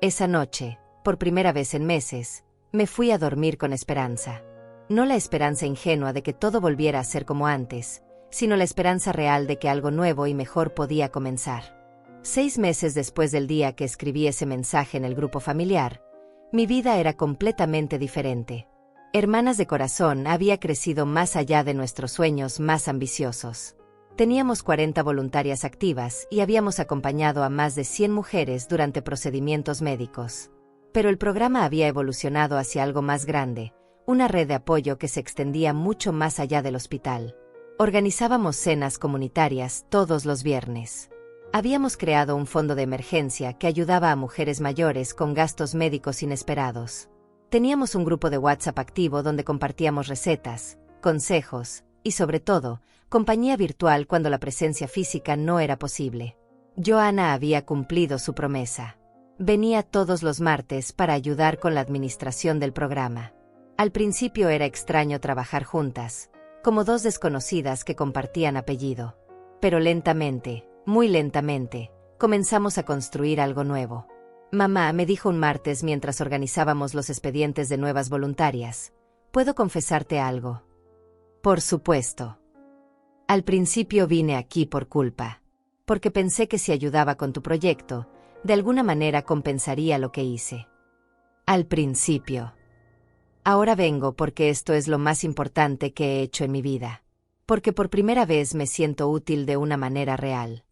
Esa noche, por primera vez en meses, me fui a dormir con esperanza. No la esperanza ingenua de que todo volviera a ser como antes, sino la esperanza real de que algo nuevo y mejor podía comenzar. 6 meses después del día que escribí ese mensaje en el grupo familiar, mi vida era completamente diferente. Hermanas de Corazón había crecido más allá de nuestros sueños más ambiciosos. Teníamos 40 voluntarias activas y habíamos acompañado a más de 100 mujeres durante procedimientos médicos. Pero el programa había evolucionado hacia algo más grande, una red de apoyo que se extendía mucho más allá del hospital. Organizábamos cenas comunitarias todos los viernes. Habíamos creado un fondo de emergencia que ayudaba a mujeres mayores con gastos médicos inesperados. Teníamos un grupo de WhatsApp activo donde compartíamos recetas, consejos y, sobre todo, compañía virtual cuando la presencia física no era posible. Joanna había cumplido su promesa. Venía todos los martes para ayudar con la administración del programa. Al principio era extraño trabajar juntas, como dos desconocidas que compartían apellido. Pero lentamente, muy lentamente, comenzamos a construir algo nuevo. Mamá me dijo un martes mientras organizábamos los expedientes de nuevas voluntarias: ¿puedo confesarte algo? Por supuesto. Al principio vine aquí por culpa, porque pensé que si ayudaba con tu proyecto, de alguna manera compensaría lo que hice. Al principio. Ahora vengo porque esto es lo más importante que he hecho en mi vida. Porque por primera vez me siento útil de una manera real.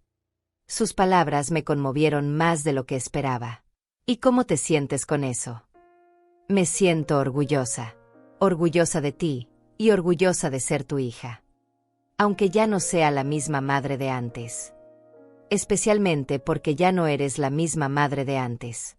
Sus palabras me conmovieron más de lo que esperaba. ¿Y cómo te sientes con eso? Me siento orgullosa. Orgullosa de ti, y orgullosa de ser tu hija. Aunque ya no sea la misma madre de antes. Especialmente porque ya no eres la misma madre de antes.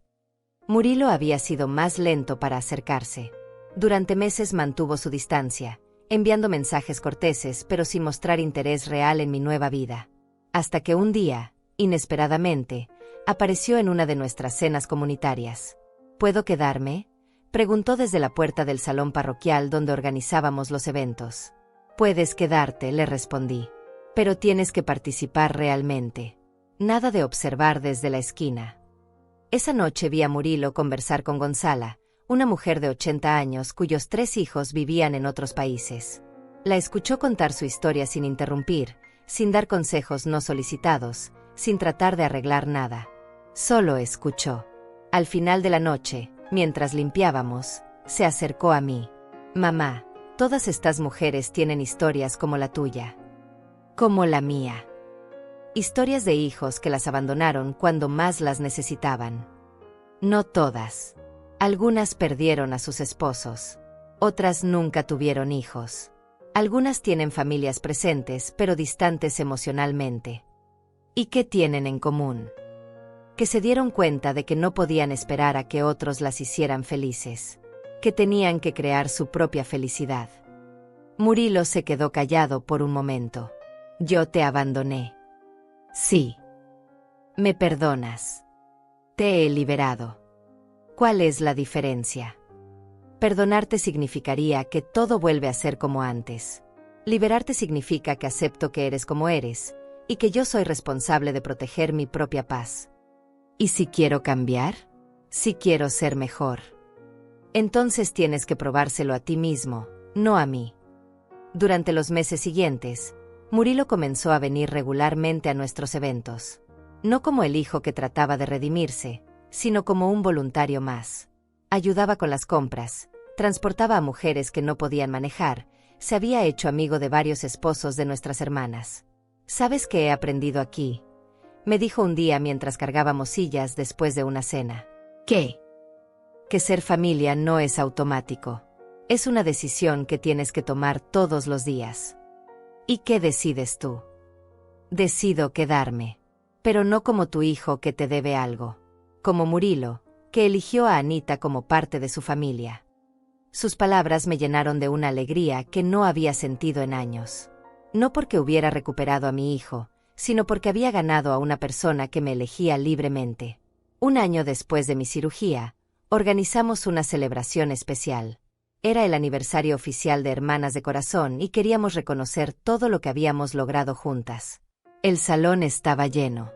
Murilo había sido más lento para acercarse. Durante meses mantuvo su distancia, enviando mensajes corteses pero sin mostrar interés real en mi nueva vida. Hasta que un día, inesperadamente, apareció en una de nuestras cenas comunitarias. ¿Puedo quedarme?, preguntó desde la puerta del salón parroquial donde organizábamos los eventos. Puedes quedarte, le respondí. Pero tienes que participar realmente. Nada de observar desde la esquina. Esa noche vi a Murilo conversar con Gonzala, una mujer de 80 años cuyos 3 hijos vivían en otros países. La escuchó contar su historia sin interrumpir, sin dar consejos no solicitados, sin tratar de arreglar nada. Solo escuchó. Al final de la noche, mientras limpiábamos, se acercó a mí. Mamá, todas estas mujeres tienen historias como la tuya. Como la mía. Historias de hijos que las abandonaron cuando más las necesitaban. No todas. Algunas perdieron a sus esposos. Otras nunca tuvieron hijos. Algunas tienen familias presentes pero distantes emocionalmente. ¿Y qué tienen en común? Que se dieron cuenta de que no podían esperar a que otros las hicieran felices. Que tenían que crear su propia felicidad. Murilo se quedó callado por un momento. Yo te abandoné. Sí. ¿Me perdonas? Te he liberado. ¿Cuál es la diferencia? Perdonarte significaría que todo vuelve a ser como antes. Liberarte significa que acepto que eres como eres, y que yo soy responsable de proteger mi propia paz. ¿Y si quiero cambiar? Si quiero ser mejor. Entonces tienes que probárselo a ti mismo, no a mí. Durante los meses siguientes, Murilo comenzó a venir regularmente a nuestros eventos. No como el hijo que trataba de redimirse, sino como un voluntario más. Ayudaba con las compras, transportaba a mujeres que no podían manejar, se había hecho amigo de varios esposos de nuestras hermanas. ¿Sabes qué he aprendido aquí?, me dijo un día mientras cargábamos sillas después de una cena. ¿Qué? Que ser familia no es automático. Es una decisión que tienes que tomar todos los días. ¿Y qué decides tú? Decido quedarme. Pero no como tu hijo que te debe algo. Como Murilo, que eligió a Anita como parte de su familia. Sus palabras me llenaron de una alegría que no había sentido en años. No porque hubiera recuperado a mi hijo, sino porque había ganado a una persona que me elegía libremente. Un año después de mi cirugía, organizamos una celebración especial. Era el aniversario oficial de Hermanas de Corazón y queríamos reconocer todo lo que habíamos logrado juntas. El salón estaba lleno.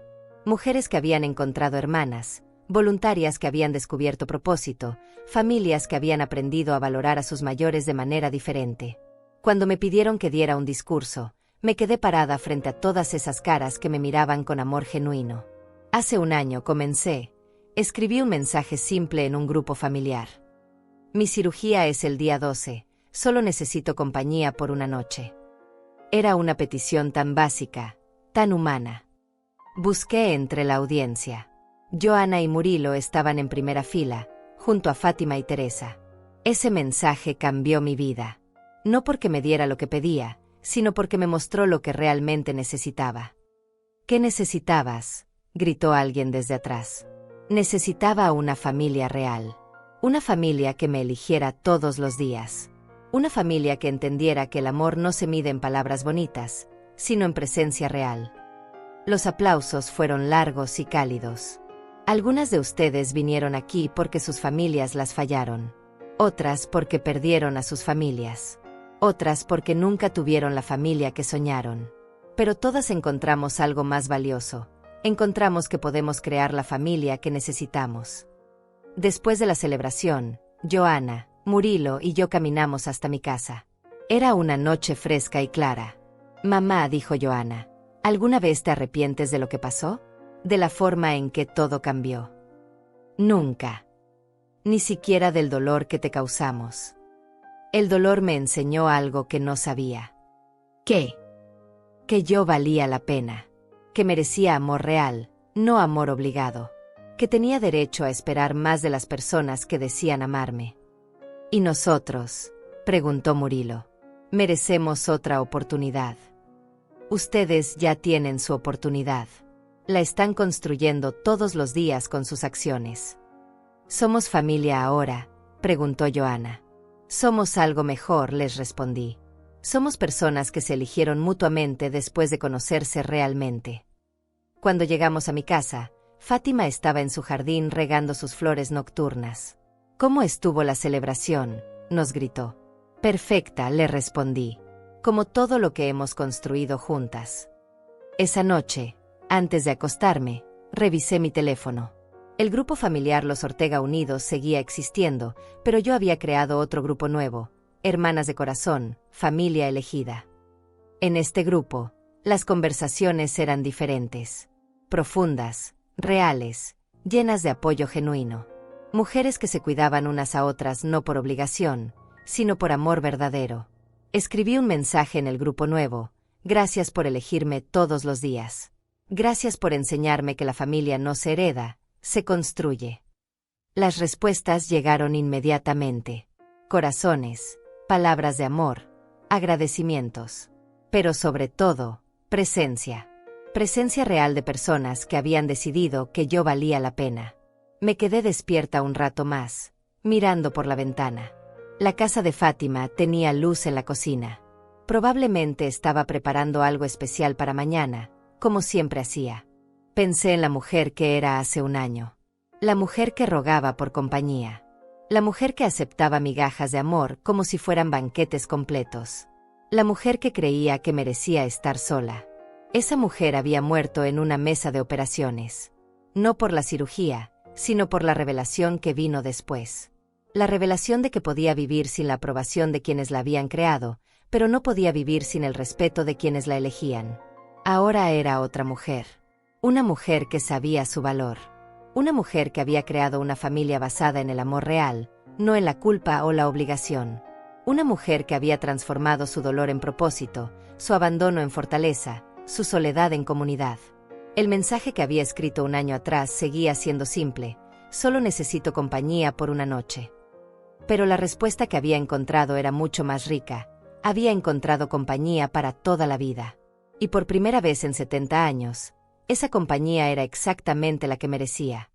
Mujeres que habían encontrado hermanas, voluntarias que habían descubierto propósito, familias que habían aprendido a valorar a sus mayores de manera diferente. Cuando me pidieron que diera un discurso, Me quedé parada frente a todas esas caras que me miraban con amor genuino. Hace un año comencé. Escribí un mensaje simple en un grupo familiar. Mi cirugía es el día 12, solo necesito compañía por una noche. Era una petición tan básica, tan humana. Busqué entre la audiencia. Joana y Murilo estaban en primera fila, junto a Fátima y Teresa. Ese mensaje cambió mi vida. No porque me diera lo que pedía, sino porque me mostró lo que realmente necesitaba. ¿Qué necesitabas?, gritó alguien desde atrás. Necesitaba una familia real. Una familia que me eligiera todos los días. Una familia que entendiera que el amor no se mide en palabras bonitas, sino en presencia real. Los aplausos fueron largos y cálidos. Algunas de ustedes vinieron aquí porque sus familias las fallaron. Otras porque perdieron a sus familias. Otras porque nunca tuvieron la familia que soñaron. Pero todas encontramos algo más valioso. Encontramos que podemos crear la familia que necesitamos. Después de la celebración, Joana, Murilo y yo caminamos hasta mi casa. Era una noche fresca y clara. Mamá, dijo Joana, ¿alguna vez te arrepientes de lo que pasó? De la forma en que todo cambió. Nunca. Ni siquiera del dolor que te causamos. El dolor me enseñó algo que no sabía. ¿Qué? Que yo valía la pena. Que merecía amor real, no amor obligado. Que tenía derecho a esperar más de las personas que decían amarme. ¿Y nosotros?, preguntó Murilo. Merecemos otra oportunidad. Ustedes ya tienen su oportunidad. La están construyendo todos los días con sus acciones. ¿Somos familia ahora?, preguntó Joana. Somos algo mejor, les respondí. Somos personas que se eligieron mutuamente después de conocerse realmente. Cuando llegamos a mi casa, Fátima estaba en su jardín regando sus flores nocturnas. ¿Cómo estuvo la celebración?, nos gritó. Perfecta, le respondí. Como todo lo que hemos construido juntas. Esa noche, antes de acostarme, revisé mi teléfono. El grupo familiar Los Ortega Unidos seguía existiendo, pero yo había creado otro grupo nuevo, Hermanas de Corazón, Familia Elegida. En este grupo, las conversaciones eran diferentes. Profundas, reales, llenas de apoyo genuino. Mujeres que se cuidaban unas a otras no por obligación, sino por amor verdadero. Escribí un mensaje en el grupo nuevo: gracias por elegirme todos los días. Gracias por enseñarme que la familia no se hereda, se construye. Las respuestas llegaron inmediatamente. Corazones, palabras de amor, agradecimientos. Pero sobre todo, presencia. Presencia real de personas que habían decidido que yo valía la pena. Me quedé despierta un rato más, mirando por la ventana. La casa de Fátima tenía luz en la cocina. Probablemente estaba preparando algo especial para mañana, como siempre hacía. Pensé en la mujer que era hace un año. La mujer que rogaba por compañía. La mujer que aceptaba migajas de amor como si fueran banquetes completos. La mujer que creía que merecía estar sola. Esa mujer había muerto en una mesa de operaciones. No por la cirugía, sino por la revelación que vino después. La revelación de que podía vivir sin la aprobación de quienes la habían creado, pero no podía vivir sin el respeto de quienes la elegían. Ahora era otra mujer. Una mujer que sabía su valor. Una mujer que había creado una familia basada en el amor real, no en la culpa o la obligación. Una mujer que había transformado su dolor en propósito, su abandono en fortaleza, su soledad en comunidad. El mensaje que había escrito un año atrás seguía siendo simple: solo necesito compañía por una noche. Pero la respuesta que había encontrado era mucho más rica. Había encontrado compañía para toda la vida. Y por primera vez en 70 años, esa compañía era exactamente la que merecía.